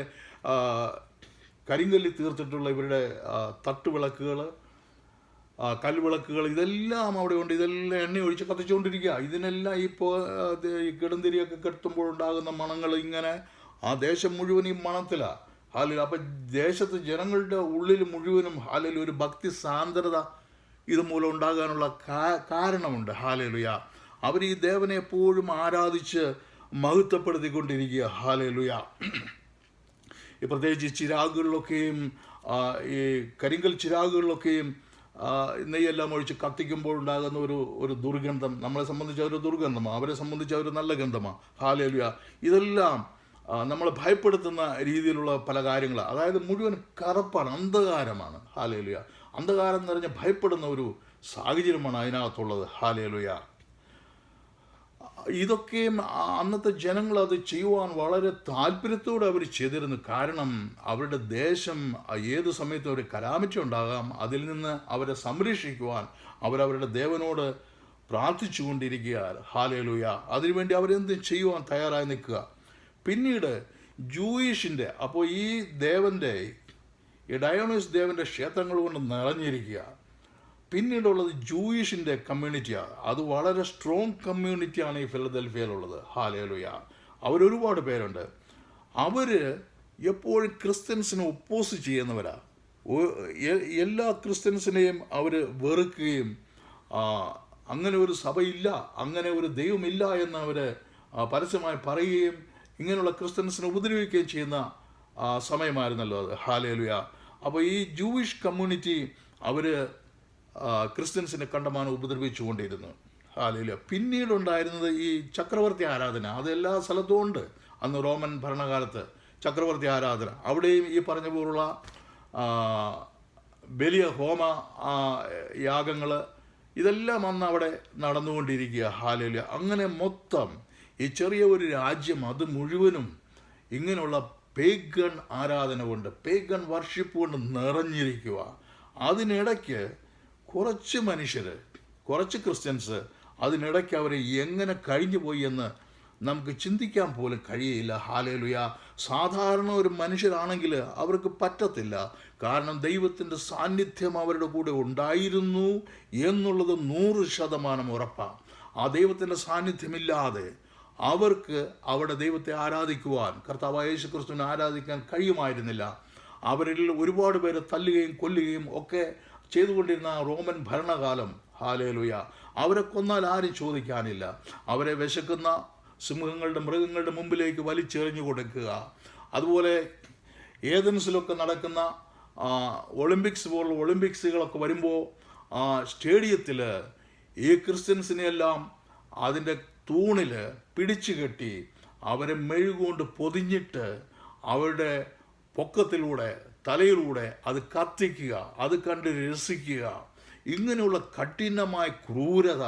കരിങ്കല്ലിൽ തീർത്തിട്ടുള്ള ഇവരുടെ തട്ടുവിളക്കുകൾ, കൽവിളക്കുകൾ, ഇതെല്ലാം അവിടെ ഉണ്ട്. ഇതെല്ലാം എണ്ണ ഒഴിച്ച് കത്തിച്ചുകൊണ്ടിരിക്കുക. ഇതിനെല്ലാം ഇപ്പോൾ ഈ കിടന്തിരിയൊക്കെ കെട്ടുമ്പോഴുണ്ടാകുന്ന മണങ്ങൾ ഇങ്ങനെ ആ ദേശം മുഴുവൻ ഈ മണത്തിലാണ്. ഹാലിൽ. അപ്പം ദേശത്ത് ജനങ്ങളുടെ ഉള്ളിൽ മുഴുവനും ഹാലിൽ ഒരു ഭക്തി സാന്ദ്രത ഇതുമൂലം ഉണ്ടാകാനുള്ള കാരണമുണ്ട്. ഹാലേലുയ. അവർ ഈ ദേവനെ എപ്പോഴും ആരാധിച്ച് മഹത്വപ്പെടുത്തിക്കൊണ്ടിരിക്കുക. ഹാലേലുയ. ഈ പ്രത്യേകിച്ച് ചിരാകുകളിലൊക്കെയും ഈ കരിങ്കൽ ചിരാകുകളിലൊക്കെയും നെയ്യെല്ലാം ഒഴിച്ച് കത്തിക്കുമ്പോൾ ഉണ്ടാകുന്ന ഒരു ദുർഗന്ധം നമ്മളെ സംബന്ധിച്ച ഒരു ദുർഗന്ധമാണ്, അവരെ സംബന്ധിച്ച ഒരു നല്ല ഗന്ധമാണ്. ഹാലേലുയ. ഇതെല്ലാം നമ്മളെ ഭയപ്പെടുത്തുന്ന രീതിയിലുള്ള പല കാര്യങ്ങളാണ്. അതായത് മുഴുവൻ കറുപ്പാണ്, അന്ധകാരമാണ്. ഹാലേലുയ. അന്ധകാരം നിറഞ്ഞ് ഭയപ്പെടുന്ന ഒരു സാഹചര്യമാണ് അതിനകത്തുള്ളത്. ഹാലേലുയ. ഇതൊക്കെയും അന്നത്തെ ജനങ്ങൾ അത് ചെയ്യുവാൻ വളരെ താല്പര്യത്തോടെ അവർ ചെയ്തിരുന്നു. കാരണം അവരുടെ ദേശം ഏത് സമയത്തും ഒരു കലാമിറ്റി ഉണ്ടാകാം, അതിൽ നിന്ന് അവരെ സംരക്ഷിക്കുവാൻ അവരവരുടെ ദേവനോട് പ്രാർത്ഥിച്ചു കൊണ്ടിരിക്കുക. ഹാലേലുയ. അതിനുവേണ്ടി അവരെന്തും ചെയ്യുവാൻ തയ്യാറായി നിൽക്കുക. പിന്നീട് ജൂയിഷിൻ്റെ, അപ്പോൾ ഈ ദേവൻ്റെ, ഈ ഡയോണിസ് ദേവൻ്റെ ക്ഷേത്രങ്ങൾ കൊണ്ട് നിറഞ്ഞിരിക്കുക. പിന്നീടുള്ളത് ജൂയിഷിൻ്റെ കമ്മ്യൂണിറ്റിയാണ്. അത് വളരെ സ്ട്രോങ് കമ്മ്യൂണിറ്റിയാണ് ഈ ഫിലദൽഫിയയിലുള്ളത്. ഹാലേലുയ. അവരൊരുപാട് പേരുണ്ട്. അവർ എപ്പോഴും ക്രിസ്ത്യൻസിനെ ഒപ്പോസ് ചെയ്യുന്നവരാണ്. എല്ലാ ക്രിസ്ത്യൻസിനെയും അവർ വെറുക്കുകയും അങ്ങനെ ഒരു സഭയില്ല, അങ്ങനെ ഒരു ദൈവമില്ല എന്ന് അവർ പരസ്യമായി പറയുകയും ഇങ്ങനെയുള്ള ക്രിസ്ത്യൻസിനെ ഉപദ്രവിക്കുകയും ചെയ്യുന്ന സമയമായിരുന്നല്ലോ അത്. ഹാലേലുയ. അപ്പോൾ ഈ ജൂയിഷ് കമ്മ്യൂണിറ്റി അവർ ക്രിസ്ത്യൻസിനെ കണ്ടമാനം ഉപദ്രവിച്ചുകൊണ്ടിരുന്നു. ഹാലേലുയ. പിന്നീടുണ്ടായിരുന്നത് ഈ ചക്രവർത്തി ആരാധന. അത് എല്ലാ സ്ഥലത്തും ഉണ്ട്. അന്ന് റോമൻ ഭരണകാലത്ത് ചക്രവർത്തി ആരാധന, അവിടെയും ഈ പറഞ്ഞ പോലുള്ള വലിയ ഹോമ യാഗങ്ങൾ ഇതെല്ലാം അന്ന് അവിടെ നടന്നുകൊണ്ടിരിക്കുക. ഹാലേലുയ. അങ്ങനെ മൊത്തം ഈ ചെറിയ ഒരു രാജ്യം അത് മുഴുവനും ഇങ്ങനെയുള്ള പേഗൺ ആരാധന കൊണ്ട്, പേഗൺ വർഷിപ്പ് കൊണ്ട് നിറഞ്ഞിരിക്കുക. അതിനിടയ്ക്ക് കുറച്ച് മനുഷ്യർ, കുറച്ച് ക്രിസ്ത്യൻസ്, അതിനിടയ്ക്ക് അവർ എങ്ങനെ കഴിഞ്ഞു പോയി എന്ന് നമുക്ക് ചിന്തിക്കാൻ പോലും കഴിയില്ല. ഹാലേലുയ. സാധാരണ ഒരു മനുഷ്യരാണെങ്കിൽ അവർക്ക് പറ്റത്തില്ല. കാരണം ദൈവത്തിൻ്റെ സാന്നിധ്യം അവരുടെ കൂടെ ഉണ്ടായിരുന്നു എന്നുള്ളത് 100% ഉറപ്പാണ്. ആ ദൈവത്തിൻ്റെ സാന്നിധ്യമില്ലാതെ അവർക്ക് അവിടെ ദൈവത്തെ ആരാധിക്കുവാൻ, കർത്താവായ യേശു ക്രിസ്തുവിനെ ആരാധിക്കാൻ കഴിയുമായിരുന്നില്ല. അവരിൽ ഒരുപാട് പേര് തല്ലുകയും കൊല്ലുകയും ഒക്കെ ചെയ്തുകൊണ്ടിരുന്ന റോമൻ ഭരണകാലം. ഹാലേലുയ. അവരെ കൊന്നാൽ ആരും ചോദിക്കാനില്ല. അവരെ വിശക്കുന്ന സിംഹങ്ങളുടെ, മൃഗങ്ങളുടെ മുമ്പിലേക്ക് വലിച്ചെറിഞ്ഞു കൊടുക്കുക. അതുപോലെ ഏതൻസിലൊക്കെ നടക്കുന്ന ഒളിമ്പിക്സ് പോലുള്ള ഒളിമ്പിക്സുകളൊക്കെ വരുമ്പോൾ സ്റ്റേഡിയത്തിൽ ഈ ക്രിസ്ത്യൻസിനെയെല്ലാം അതിൻ്റെ തൂണിൽ പിടിച്ചു കെട്ടി അവരെ മെഴുകൊണ്ട് പൊതിഞ്ഞിട്ട് അവരുടെ പൊക്കത്തിലൂടെ, തലയിലൂടെ അത് കത്തിക്കുക, അത് കണ്ട് രസിക്കുക. ഇങ്ങനെയുള്ള കഠിനമായ ക്രൂരത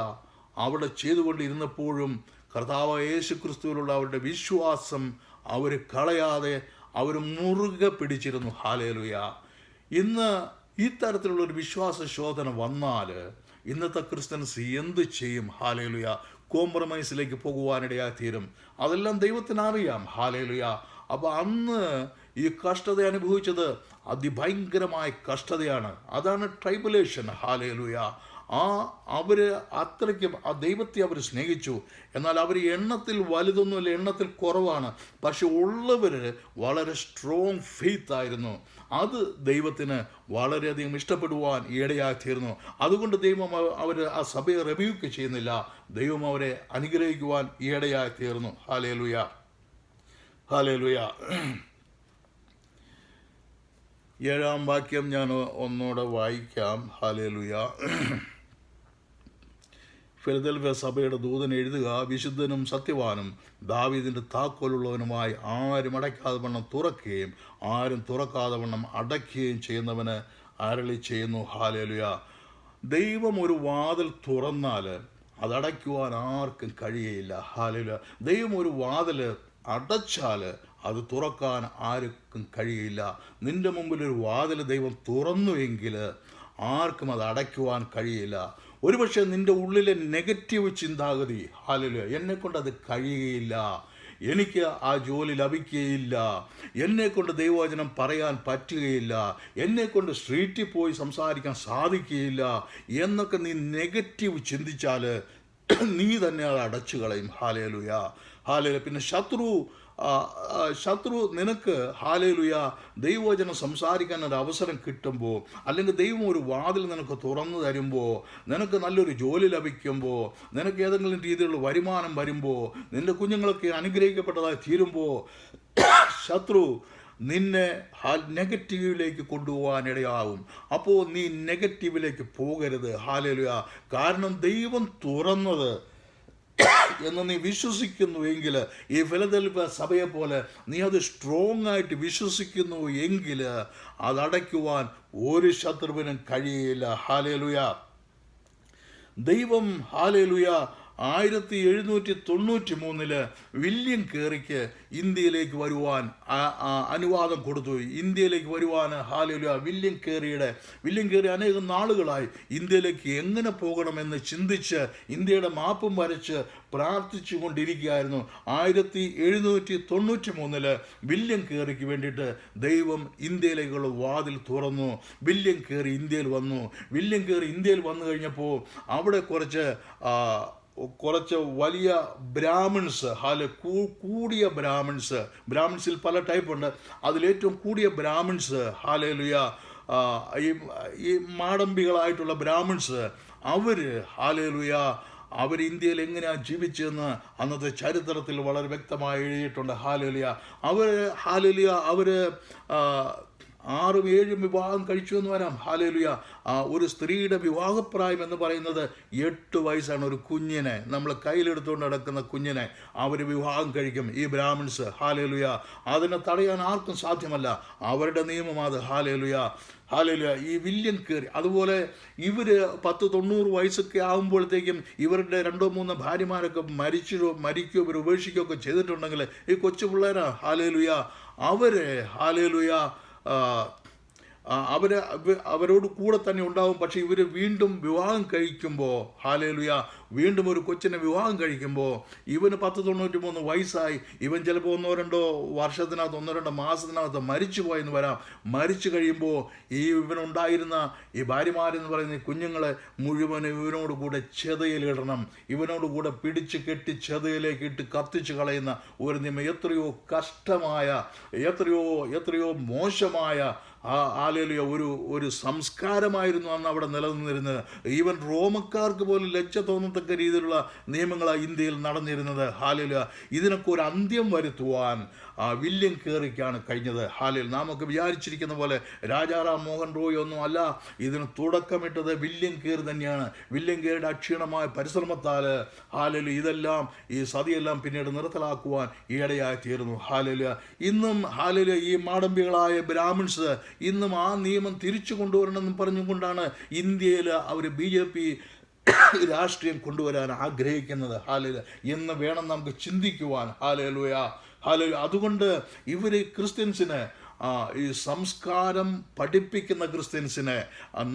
അവിടെ ചെയ്തുകൊണ്ടിരുന്നപ്പോഴും കർത്താവ് യേശു ക്രിസ്തുവിലുള്ള അവരുടെ വിശ്വാസം അവർ കളയാതെ അവർ മുറുകെ പിടിച്ചിരുന്നു. ഹാലേലുയ. ഇന്ന് ഈ തരത്തിലുള്ളൊരു വിശ്വാസ ശോധന വന്നാൽ ഇന്നത്തെ ക്രിസ്ത്യൻസ് എന്ത് ചെയ്യും? ഹാലേലുയ. കോംപ്രമൈസിലേക്ക് പോകുവാനിടയായി തീരും. അതെല്ലാം ദൈവത്തിന് അറിയാം. ഹാലേലുയ. അപ്പോൾ അന്ന് ഈ കഷ്ടത അനുഭവിച്ചത് അതിഭയങ്കരമായ കഷ്ടതയാണ്. അതാണ് ട്രൈബുലേഷൻ. ഹാലേലുയ. അവർ അത്രയ്ക്കും ആ ദൈവത്തെ അവർ സ്നേഹിച്ചു. എന്നാൽ അവർ എണ്ണത്തിൽ വലുതൊന്നുമല്ല, എണ്ണത്തിൽ കുറവാണ്. പക്ഷെ ഉള്ളവർ വളരെ സ്ട്രോങ് ഫെയ്ത്ത് ആയിരുന്നു. അത് ദൈവത്തിന് വളരെയധികം ഇഷ്ടപ്പെടുവാൻ ഇടയായി തീർന്നു. അതുകൊണ്ട് ദൈവം അവർ ആ സഭയെ റിബ്യൂക്ക് ചെയ്യുന്നില്ല. ദൈവം അവരെ അനുഗ്രഹിക്കുവാൻ ഇടയായി തീർന്നു. Hallelujah, hallelujah. 7-ാം വാക്യം ഞാൻ ഒന്നുകൂടെ വായിക്കാം. ഹല്ലേലൂയ. ഫിലദെൽഫ്യ സഭയുടെ ദൂതൻ എഴുതുക, വിശുദ്ധനും സത്യവാനും ദാവീദിൻ്റെ താക്കോലുള്ളവനുമായി ആരും അടയ്ക്കാതെ വണ്ണം തുറക്കുകയും ആരും തുറക്കാതെ വണ്ണം അടയ്ക്കുകയും ചെയ്യുന്നവന് അരുളി ചെയ്യുന്നു. ഹല്ലേലൂയ. ദൈവം ഒരു വാതിൽ തുറന്നാൽ അതടയ്ക്കുവാൻ ആർക്കും കഴിയയില്ല. ഹല്ലേലൂയ. ദൈവം ഒരു വാതിൽ അടച്ചാൽ അത് തുറക്കാൻ ആർക്കും കഴിയില്ല. നിന്റെ മുമ്പിൽ ഒരു വാതിൽ ദൈവം തുറന്നുവെങ്കിൽ ആർക്കും അത് അടയ്ക്കുവാൻ കഴിയില്ല. ഒരുപക്ഷെ നിന്റെ ഉള്ളിലെ നെഗറ്റീവ് ചിന്താഗതി, ഹല്ലേലൂയ, എന്നെക്കൊണ്ട് അത് കഴിയുകയില്ല, എനിക്ക് ആ ജോലി ലഭിക്കുകയില്ല, എന്നെക്കൊണ്ട് ദൈവവചനം പറയാൻ പറ്റുകയില്ല, എന്നെക്കൊണ്ട് സ്ട്രീറ്റിൽ പോയി സംസാരിക്കാൻ സാധിക്കുകയില്ല എന്നൊക്കെ നീ നെഗറ്റീവ് ചിന്തിച്ചാൽ നീ തന്നെ അത് അടച്ചു കളയും. Hallelujah, hallelujah. പിന്നെ ശത്രു നിനക്ക്, ഹല്ലേലൂയ, ദൈവവചനം സംസാരിക്കാൻ ഒരു അവസരം കിട്ടുമ്പോൾ, അല്ലെങ്കിൽ ദൈവം ഒരു വാതിൽ നിനക്ക് തുറന്നു തരുമ്പോൾ, നിനക്ക് നല്ലൊരു ജോലി ലഭിക്കുമ്പോൾ, നിനക്ക് ഏതെങ്കിലും രീതിയിലുള്ള വരുമാനം വരുമ്പോൾ, നിന്റെ കുഞ്ഞുങ്ങളൊക്കെ അനുഗ്രഹിക്കപ്പെട്ടതായി തീരുമ്പോൾ, ശത്രു നിന്നെ നെഗറ്റീവിലേക്ക് കൊണ്ടുപോകാനിടയാവും. അപ്പോൾ നീ നെഗറ്റീവിലേക്ക് പോകരുത്. ഹല്ലേലൂയ. കാരണം ദൈവം തുറന്നത് എന്ന് നീ വിശ്വസിക്കുന്നു എങ്കിൽ, ഈ ഫിലദെൽഫ്യ സഭയെ പോലെ നീ അത് സ്ട്രോങ് ആയിട്ട് വിശ്വസിക്കുന്നു എങ്കിൽ അതടയ്ക്കുവാൻ ഒരു ശത്രുവിനും കഴിയില്ല. ഹല്ലേലൂയ. ദൈവം, ഹല്ലേലൂയ, 1793 വില്യം കേറിക്ക് ഇന്ത്യയിലേക്ക് വരുവാൻ അനുവാദം കൊടുത്തു. ഇന്ത്യയിലേക്ക് വരുവാൻ, ഹല്ലേലൂയ, വില്യം കേറി അനേകം നാളുകളായി ഇന്ത്യയിലേക്ക് എങ്ങനെ പോകണമെന്ന് ചിന്തിച്ച് ഇന്ത്യയുടെ മാപ്പും വരച്ച് പ്രാർത്ഥിച്ചു കൊണ്ടിരിക്കുകയായിരുന്നു. 1793 വില്യം കേറിക്ക് വേണ്ടിയിട്ട് ദൈവം ഇന്ത്യയിലേക്കുള്ള വാതിൽ തുറന്നു. വില്യം കേറി ഇന്ത്യയിൽ വന്നു. വില്യം കേറി ഇന്ത്യയിൽ വന്നു കഴിഞ്ഞപ്പോൾ അവിടെ കുറച്ച് വലിയ ബ്രാഹ്മിൺസ്, കൂടിയ ബ്രാഹ്മിൺസിൽ പല ടൈപ്പുണ്ട്. അതിലേറ്റവും കൂടിയ ബ്രാഹ്മിൺസ്, ഹല്ലേലൂയ, ഈ മാടമ്പികളായിട്ടുള്ള ബ്രാഹ്മിൺസ്, ഹല്ലേലൂയ, അവർ ഇന്ത്യയിൽ എങ്ങനെയാണ് ജീവിച്ചതെന്ന് അന്നത്തെ ചരിത്രത്തിൽ വളരെ വ്യക്തമായി എഴുതിയിട്ടുണ്ട്. ഹല്ലേലൂയ. അവർ 6-7 വിവാഹം കഴിച്ചു എന്ന് വരാം. ഹല്ലേലൂയ. ഒരു സ്ത്രീയുടെ വിവാഹപ്രായം എന്ന് പറയുന്നത് 8 വയസ്സാണ്. ഒരു കുഞ്ഞിനെ, നമ്മൾ കയ്യിലെടുത്തുകൊണ്ട് നടക്കുന്ന കുഞ്ഞിനെ അവർ വിവാഹം കഴിക്കും, ഈ ബ്രാഹ്മിൺസ്. ഹല്ലേലൂയ. അതിനെ തടയാൻ ആർക്കും സാധ്യമല്ല. അവരുടെ നിയമം അത്. Hallelujah, hallelujah. ഈ വില്യം കേറി അതുപോലെ ഇവർ 10-90 വയസ്സൊക്കെ ആകുമ്പോഴത്തേക്കും ഇവരുടെ 2-3 ഭാര്യമാരൊക്കെ മരിക്കുകയോ ഇവർ ഉപേക്ഷിക്കുകയൊക്കെ ചെയ്തിട്ടുണ്ടെങ്കിൽ ഈ കൊച്ചു പിള്ളേരാ, ഹല്ലേലൂയ, ഹല്ലേലൂയ, അവരോട് കൂടെ തന്നെ ഉണ്ടാവും. പക്ഷെ ഇവർ വീണ്ടും വിവാഹം കഴിക്കുമ്പോൾ, ഹല്ലേലൂയ, വീണ്ടും ഒരു കൊച്ചിനെ വിവാഹം കഴിക്കുമ്പോൾ ഇവന് 10-93 വയസ്സായി. ഇവൻ ചിലപ്പോൾ 1-2 വർഷത്തിനകത്ത് 1-2 മാസത്തിനകത്ത് മരിച്ചു പോയെന്ന് വരാം. മരിച്ചു കഴിയുമ്പോൾ ഇവനുണ്ടായിരുന്ന ഈ ഭാര്യമാരെന്ന് പറയുന്ന കുഞ്ഞുങ്ങളെ മുഴുവൻ ഇവനോട് കൂടെ ചെതയിലിടണം. ഇവനോട് കൂടെ പിടിച്ച് കെട്ടി ചെതയിലേക്ക് ഇട്ട് കത്തിച്ച് കളയുന്ന ഒരു നിയമം. എത്രയോ കഷ്ടമായ, എത്രയോ മോശമായ, ഹല്ലേലൂയ, ഒരു സംസ്കാരമായിരുന്നു അന്ന് അവിടെ നിലനിന്നിരുന്നത്. ഈവൻ റോമക്കാർക്ക് പോലും ലജ്ജ തോന്നത്തക്ക രീതിയിലുള്ള നിയമങ്ങളാണ് ഇന്ത്യയിൽ നടന്നിരുന്നത്. ഹല്ലേലൂയ. ഇതിനൊക്കെ ഒരു അന്ത്യം വരുത്തുവാൻ വില്യം കേറിക്കാണ് കഴിഞ്ഞത്. ഹല്ലേലൂയ. നാമൊക്കെ വിചാരിച്ചിരിക്കുന്ന പോലെ രാജാറാം മോഹൻ റോയ് ഒന്നും അല്ല ഇതിന് തുടക്കമിട്ടത് വില്യം കേറി തന്നെയാണ്. വില്യം കേറിയുടെ അക്ഷീണമായ പരിശ്രമത്താൽ, ഹല്ലേലൂയ, ഇതെല്ലാം, ഈ സതിയെല്ലാം പിന്നീട് നിർത്തലാക്കുവാൻ ഇടയായി തീർന്നു. ഹല്ലേലൂയ. ഇന്നും, ഹല്ലേലൂയ, ഈ മാടമ്പികളായ ബ്രാഹ്മിൺസ് ഇന്നും ആ നിയമം തിരിച്ചു കൊണ്ടുവരണമെന്ന് പറഞ്ഞുകൊണ്ടാണ് ഇന്ത്യയിൽ അവർ BJP രാഷ്ട്രീയം കൊണ്ടുവരാൻ ആഗ്രഹിക്കുന്നത്. ഹല്ലേലൂയ. എന്ന് വേണം നമുക്ക് ചിന്തിക്കുവാൻ. Hallelujah, hallelujah. അതുകൊണ്ട് ഇവർ ക്രിസ്ത്യൻസിന് ഈ സംസ്കാരം പഠിപ്പിക്കുന്ന ക്രിസ്ത്യൻസിനെ,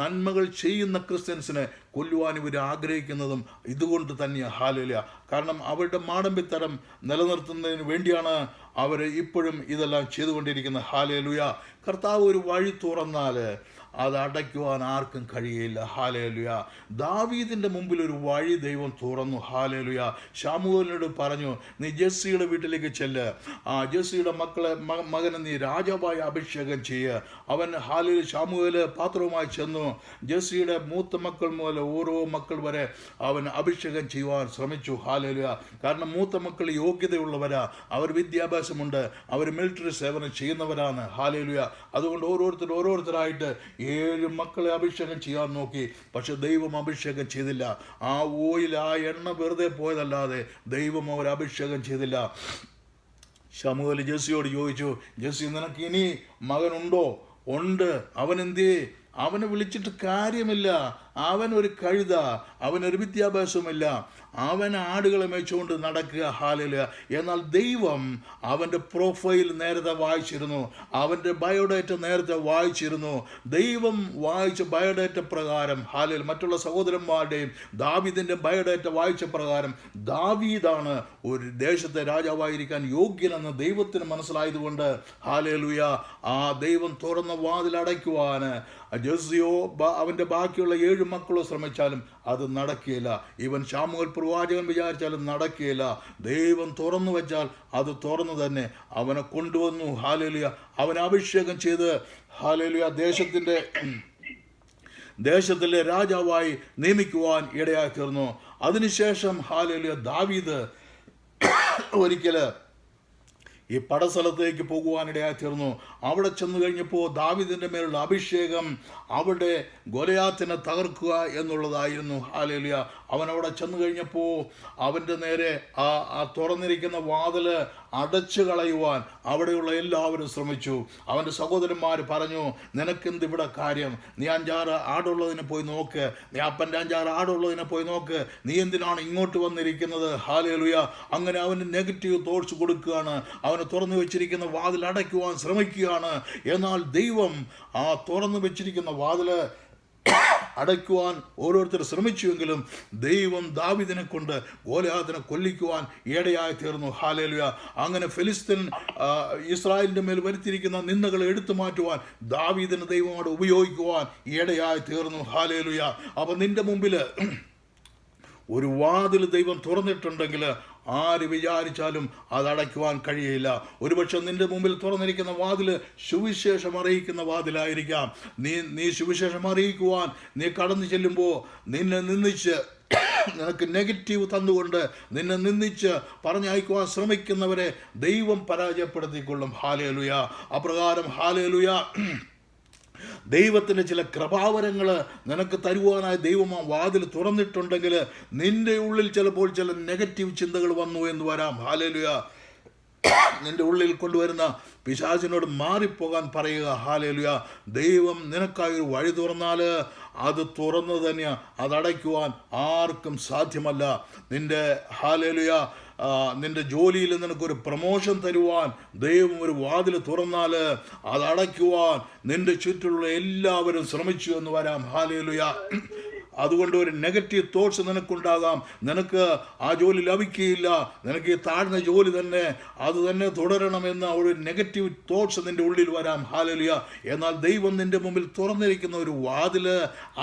നന്മകൾ ചെയ്യുന്ന ക്രിസ്ത്യൻസിനെ കൊല്ലുവാൻ ഇവർ ആഗ്രഹിക്കുന്നതും ഇതുകൊണ്ട് തന്നെയാണ്. ഹല്ലേലൂയ. കാരണം അവരുടെ മാടമ്പിത്തരം നിലനിർത്തുന്നതിന് വേണ്ടിയാണ് അവർ ഇപ്പോഴും ഇതെല്ലാം ചെയ്തുകൊണ്ടിരിക്കുന്നത്. ഹല്ലേലൂയ. കർത്താവ് ഒരു വഴി തുറന്നാൽ അത് അടയ്ക്കുവാൻ ആർക്കും കഴിയില്ല. ഹല്ലേലൂയ. ദാവീദിൻ്റെ മുമ്പിൽ ഒരു വഴി ദൈവം തുറന്നു. ഹല്ലേലൂയ. ശമൂവേലിനോട് പറഞ്ഞു, നീ ജെസ്സിയുടെ വീട്ടിലേക്ക് ചെല്ല്, ജെസ്സിയുടെ മകനെ നീ രാജാവായി അഭിഷേകം ചെയ്യുക. അവൻ ശമൂവേല് പാത്രവുമായി ചെന്നു. ജെസ്സിയുടെ മൂത്ത മക്കൾ മുതൽ ഓരോ മക്കൾ വരെ അവൻ അഭിഷേകം ചെയ്യുവാൻ ശ്രമിച്ചു. ഹല്ലേലൂയ. കാരണം മൂത്ത മക്കൾ യോഗ്യതയുള്ളവരാ, അവർ വിദ്യാഭ്യാസമുണ്ട്, അവർ മിലിറ്ററി സേവനം ചെയ്യുന്നവരാണ്. ഹല്ലേലൂയ. അതുകൊണ്ട് ഓരോരുത്തരായിട്ട് 7 മക്കളെ അഭിഷേകം ചെയ്യാൻ നോക്കി. പക്ഷെ ദൈവം അഭിഷേകം ചെയ്തില്ല. ആ ഓയിൽ, ആ എണ്ണ വെറുതെ പോയതല്ലാതെ ദൈവം അവർ അഭിഷേകം ചെയ്തില്ല. ശമൂവേൽ ജെസ്സിയോട് ചോദിച്ചു, ജെസ്സി, നിനക്ക് ഇനി മകനുണ്ടോ? ഉണ്ട്. അവൻ എന്തേ? അവനെ വിളിച്ചിട്ട് കാര്യമില്ല. അവൻ ഒരു കഴുത, അവനൊരു വിദ്യാഭ്യാസമില്ല, അവൻ ആടുകളെ മേച്ചുകൊണ്ട് നടക്കുക. ഹല്ലേലൂയ. എന്നാൽ ദൈവം അവൻ്റെ പ്രൊഫൈൽ നേരത്തെ വായിച്ചിരുന്നു, അവൻ്റെ ബയോഡേറ്റ നേരത്തെ വായിച്ചിരുന്നു. ദൈവം വായിച്ച ബയോഡേറ്റ പ്രകാരം, ഹല്ലേലൂയ, മറ്റുള്ള സഹോദരന്മാരുടെയും ദാവീദിൻ്റെ ബയോഡേറ്റ വായിച്ച പ്രകാരം ദാവീദാണ് ഒരു ദേശത്തെ രാജാവായിരിക്കാൻ യോഗ്യനെന്ന് ദൈവത്തിന് മനസ്സിലായതുകൊണ്ട്, ഹല്ലേലൂയ, ആ ദൈവം തുറന്ന വാതിൽ അടയ്ക്കുവാൻ ജെസ്സിയോ അവൻ്റെ ബാക്കിയുള്ള 7 മക്കളോ ശ്രമിച്ചാലും അത് നടക്കുകയില്ല. ഇവൻ ശമൂവേൽ പ്രവാചകൻ വിചാരിച്ചാലും നടക്കുകയില്ല. ദൈവം തുറന്നു വെച്ചാൽ അത് തുറന്നു തന്നെ. അവനെ കൊണ്ടുവന്നു. ഹല്ലേലൂയ. അവനെ അഭിഷേകം ചെയ്ത്, ഹല്ലേലൂയ, ദേശത്തിലെ രാജാവായി നിയമിക്കുവാൻ ഇടയായി തീർന്നു. അതിനുശേഷം, ഹല്ലേലൂയ, ദാവീദ് ഒരിക്കല് ഈ പടസ്ഥലത്തേക്ക് പോകുവാനിടയായി തീർന്നു. അവിടെ ചെന്ന് കഴിഞ്ഞപ്പോൾ ദാവീദിൻ്റെ മേലുള്ള അഭിഷേകം അവിടെ ഗോലിയാത്തിനെ തകർക്കുക എന്നുള്ളതായിരുന്നു. ഹല്ലേലൂയ. അവനവിടെ ചെന്ന് കഴിഞ്ഞപ്പോൾ അവൻ്റെ നേരെ ആ തുറന്നിരിക്കുന്ന വാതില് അടച്ചു കളയുവാൻ അവിടെയുള്ള എല്ലാവരും ശ്രമിച്ചു. അവൻ്റെ സഹോദരന്മാർ പറഞ്ഞു, നിനക്കെന്ത് ഇവിടെ കാര്യം? നീ 5-6 ആടുള്ളതിനെ പോയി നോക്ക്, നീ അപ്പൻ്റെ 5-6 ആടുള്ളതിനെ പോയി നോക്ക്, നീ എന്തിനാണ് ഇങ്ങോട്ട് വന്നിരിക്കുന്നത്? ഹല്ലേലൂയ. അങ്ങനെ അവന് നെഗറ്റീവ് തോട്ട്സ് കൊടുക്കുകയാണ്. അവന് തുറന്നു വെച്ചിരിക്കുന്ന വാതിൽ അടയ്ക്കുവാൻ ശ്രമിക്കുകയാണ്. എന്നാൽ ദൈവം ആ തുറന്നു വെച്ചിരിക്കുന്ന വാതില് അടയ്ക്കുവാൻ ഓരോരുത്തർ ശ്രമിച്ചുവെങ്കിലും ദൈവം ദാവീദിനെ കൊണ്ട് ഗോലിയാത്തിനെ കൊല്ലിക്കുവാൻ ഇടയായി തീർന്നു. ഹല്ലേലൂയ. അങ്ങനെ ഫെലിസ്ത്യൻ ഇസ്രായേലിൻ്റെ മേൽ വരുത്തിയിരിക്കുന്ന നിന്ദകളെ എടുത്തു മാറ്റുവാൻ ദാവീദിനെ ദൈവമോട് ഉപയോഗിക്കുവാൻ ഇടയായി തീർന്നു. ഹല്ലേലൂയ. അപ്പം നിന്റെ മുമ്പിൽ ഒരു വാതിൽ ദൈവം തുറന്നിട്ടുണ്ടെങ്കിൽ ആര് വിചാരിച്ചാലും അത് അടയ്ക്കുവാൻ കഴിയില്ല. ഒരുപക്ഷെ നിന്റെ മുമ്പിൽ തുറന്നിരിക്കുന്ന വാതിൽ സുവിശേഷം അറിയിക്കുന്ന വാതിലായിരിക്കാം. നീ സുവിശേഷം അറിയിക്കുവാൻ നീ കടന്നു ചെല്ലുമ്പോൾ നിന്നെ നിന്ദിച്ച്, നിനക്ക് നെഗറ്റീവ് തന്നുകൊണ്ട് നിന്നെ നിന്ദിച്ച് പറഞ്ഞയക്കുവാൻ ശ്രമിക്കുന്നവരെ ദൈവം പരാജയപ്പെടുത്തിക്കൊള്ളും. ഹല്ലേലൂയ. അപ്രകാരം, ഹല്ലേലൂയ, ദൈവത്തിൻ്റെ ചില കൃപാവരങ്ങൾ നിനക്ക് തരുവാനായി ദൈവം ആ വാതിൽ തുറന്നിട്ടുണ്ടെങ്കിൽ നിന്റെ ഉള്ളിൽ ചിലപ്പോൾ ചില നെഗറ്റീവ് ചിന്തകൾ വന്നു എന്ന് വരാം. ഹല്ലേലൂയ. നിന്റെ ഉള്ളിൽ കൊണ്ടുവരുന്ന പിശാചിനോട് മാറിപ്പോകാൻ പറയുക. ഹല്ലേലൂയ. ദൈവം നിനക്കായി ഒരു വഴി തുറന്നാൽ അത് തുറന്നു തന്നെയാണ്. അതടയ്ക്കുവാൻ ആർക്കും സാധ്യമല്ല. ഹല്ലേലൂയ, നിന്റെ ജോലിയിൽ നിനക്കൊരു പ്രമോഷൻ തരുവാൻ ദൈവം ഒരു വാതിൽ തുറന്നാൽ അതടയ്ക്കുവാൻ നിന്റെ ചുറ്റുള്ള എല്ലാവരും ശ്രമിച്ചു എന്ന് വരാം. ഹല്ലേലൂയ. അതുകൊണ്ട് ഒരു നെഗറ്റീവ് തോട്ട്സ് നിനക്കുണ്ടാകാം. നിനക്ക് ആ ജോലി ലഭിക്കുകയില്ല, നിനക്ക് ഈ താഴ്ന്ന ജോലി തന്നെ അത് തന്നെ തുടരണമെന്ന ഒരു നെഗറ്റീവ് തോട്ട്സ് നിൻ്റെ ഉള്ളിൽ വരാം. ഹല്ലേലൂയ. എന്നാൽ ദൈവം നിൻ്റെ മുമ്പിൽ തുറന്നിരിക്കുന്ന ഒരു വാതിൽ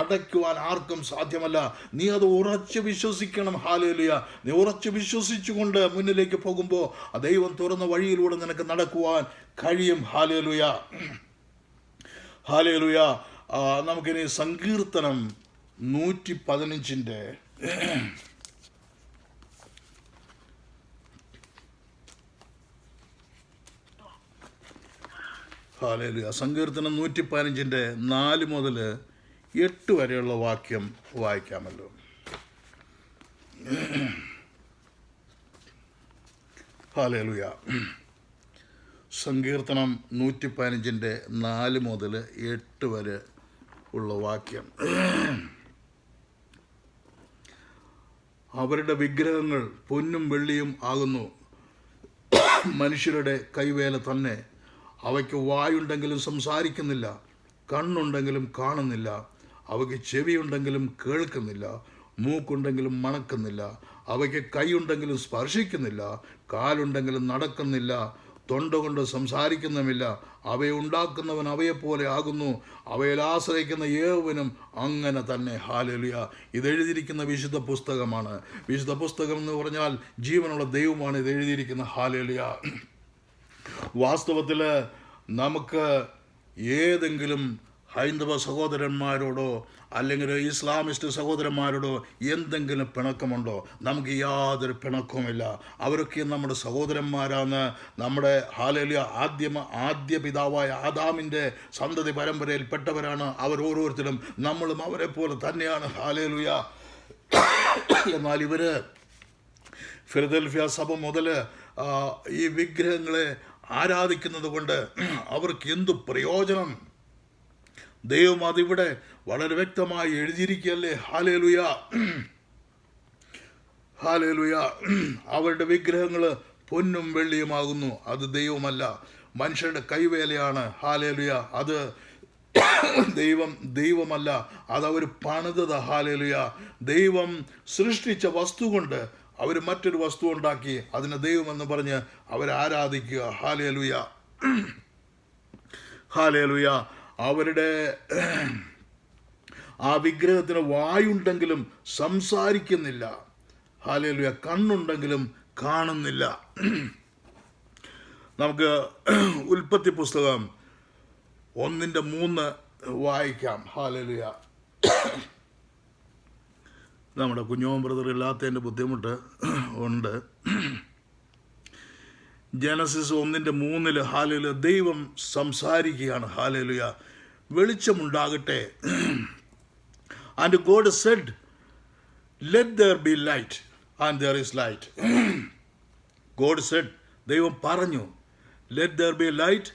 അടയ്ക്കുവാൻ ആർക്കും സാധ്യമല്ല. നീ അത് ഉറച്ച് വിശ്വസിക്കണം. ഹല്ലേലൂയ. നീ ഉറച്ച് വിശ്വസിച്ചുകൊണ്ട് മുന്നിലേക്ക് പോകുമ്പോൾ ആ ദൈവം തുറന്ന വഴിയിലൂടെ നിനക്ക് നടക്കുവാൻ കഴിയും. ഹല്ലേലൂയ. ഹല്ലേലൂയ. നമുക്കിനി സങ്കീർത്തനം 115 ഹല്ലേലൂയ. സങ്കീർത്തനം 115 4 മുതൽ 8 വരെയുള്ള വാക്യം വായിക്കാമല്ലോ. ഹല്ലേലൂയ. സങ്കീർത്തനം 115 4 മുതൽ 8 വരെ ഉള്ള വാക്യം. അവരുടെ വിഗ്രഹങ്ങൾ പൊന്നും വെള്ളിയും ആകുന്നു, മനുഷ്യരുടെ കൈവേല തന്നെ. അവയ്ക്ക് വായുണ്ടെങ്കിലും സംസാരിക്കുന്നില്ല, കണ്ണുണ്ടെങ്കിലും കാണുന്നില്ല, അവയ്ക്ക് ചെവിയുണ്ടെങ്കിലും കേൾക്കുന്നില്ല, മൂക്കുണ്ടെങ്കിലും മണക്കുന്നില്ല, അവയ്ക്ക് കൈയുണ്ടെങ്കിലും സ്പർശിക്കുന്നില്ല, കാലുണ്ടെങ്കിലും നടക്കുന്നില്ല, തൊണ്ട കൊണ്ട് സംസാരിക്കുന്നുമില്ല. അവയെ ഉണ്ടാക്കുന്നവൻ അവയെപ്പോലെ ആകുന്നു, അവയിൽ ആശ്രയിക്കുന്ന ഏവനും അങ്ങനെ തന്നെ. ഹല്ലേലൂയ. ഇതെഴുതിയിരിക്കുന്ന വിശുദ്ധ പുസ്തകമാണ്. വിശുദ്ധ പുസ്തകം എന്ന് പറഞ്ഞാൽ ജീവനുള്ള ദൈവമാണ് ഇത് എഴുതിയിരിക്കുന്ന. ഹല്ലേലൂയ. വാസ്തവത്തിൽ നമുക്ക് ഏതെങ്കിലും ഹൈന്ദവ സഹോദരന്മാരോടോ അല്ലെങ്കിൽ ഇസ്ലാമിസ്റ്റ് സഹോദരന്മാരോടോ എന്തെങ്കിലും പിണക്കമുണ്ടോ? നമുക്ക് യാതൊരു പിണക്കവുമില്ല. അവരൊക്കെ നമ്മുടെ സഹോദരന്മാരാണ്. നമ്മുടെ ഹല്ലേലൂയ ആദ്യ പിതാവായ ആദാമിൻ്റെ സന്തതി പരമ്പരയിൽ പെട്ടവരാണ് അവർ ഓരോരുത്തരും. നമ്മളും അവരെ പോലെ തന്നെയാണ്. ഹല്ലേലൂയ. എന്നാൽ ഇവർ ഫിലദൽഫിയ സഭ മുതൽ ഈ വിഗ്രഹങ്ങളെ ആരാധിക്കുന്നത് കൊണ്ട് അവർക്ക് എന്തു പ്രയോജനം? ദൈവം അതിവിടെ വളരെ വ്യക്തമായി എഴുതിയിരിക്കുകയല്ലേ. ഹല്ലേലൂയ. ഹല്ലേലൂയ. അവരുടെ വിഗ്രഹങ്ങൾ പൊന്നും വെള്ളിയുമാകുന്നു. അത് ദൈവമല്ല, മനുഷ്യരുടെ കൈവേലയാണ്. ഹല്ലേലൂയ. അത് ദൈവമല്ല, അതവർ പണിതത്. ഹല്ലേലൂയ. ദൈവം സൃഷ്ടിച്ച വസ്തു കൊണ്ട് അവർ മറ്റൊരു വസ്തു ഉണ്ടാക്കി അതിനെ ദൈവമെന്ന് പറഞ്ഞ് അവരെ ആരാധിക്കുക. ഹല്ലേലൂയ. ഹല്ലേലൂയ. അവരുടെ ആ വിഗ്രഹത്തിന് വായുണ്ടെങ്കിലും സംസാരിക്കുന്നില്ല. ഹല്ലേലൂയ. കണ്ണുണ്ടെങ്കിലും കാണുന്നില്ല. നമുക്ക് ഉൽപ്പത്തി പുസ്തകം 1:3 വായിക്കാം. ഹല്ലേലൂയ. നമ്മുടെ കുഞ്ഞോൻ ബ്രദർ ഇല്ലാത്തതിൻ്റെ ബുദ്ധിമുട്ട് ഉണ്ട്. ജനസിസ് 1:3 ഹല്ലേലൂയ ദൈവം സംസാരിക്കുകയാണ്. ഹല്ലേലൂയ. വെളിച്ചമുണ്ടാകട്ടെ. And God said let there be light and there is light. God said, ദൈവം പറഞ്ഞു, let there be light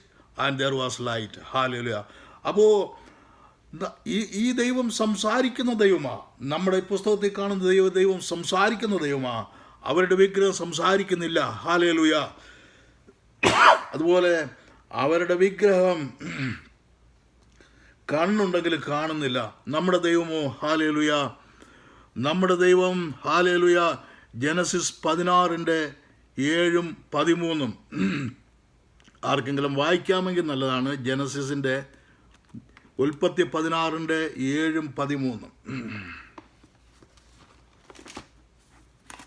and there was light. Hallelujah. അപ്പോൾ ഈ ദൈവം സംസാരിക്കുന്ന ദൈവമാണ്. നമ്മുടെ പുസ്തകത്തിൽ കാണുന്ന ദൈവം സംസാരിക്കുന്ന ദൈവമാണ്. അവരുടെ വിഗ്രഹം സംസാരിക്കുന്നില്ല. ഹല്ലേലൂയ. അതുപോലെ അവരുടെ വിഗ്രഹം കണ്ണുണ്ടെങ്കിൽ കാണുന്നില്ല. നമ്മുടെ ദൈവമോ ഹല്ലേലൂയ, നമ്മുടെ ദൈവം ഹല്ലേലൂയ ജനസിസ് 16:7-13 ആർക്കെങ്കിലും വായിക്കാമെങ്കിൽ നല്ലതാണ്. ജനസിസിൻ്റെ ഉൽപ്പത്തി 16:7-13.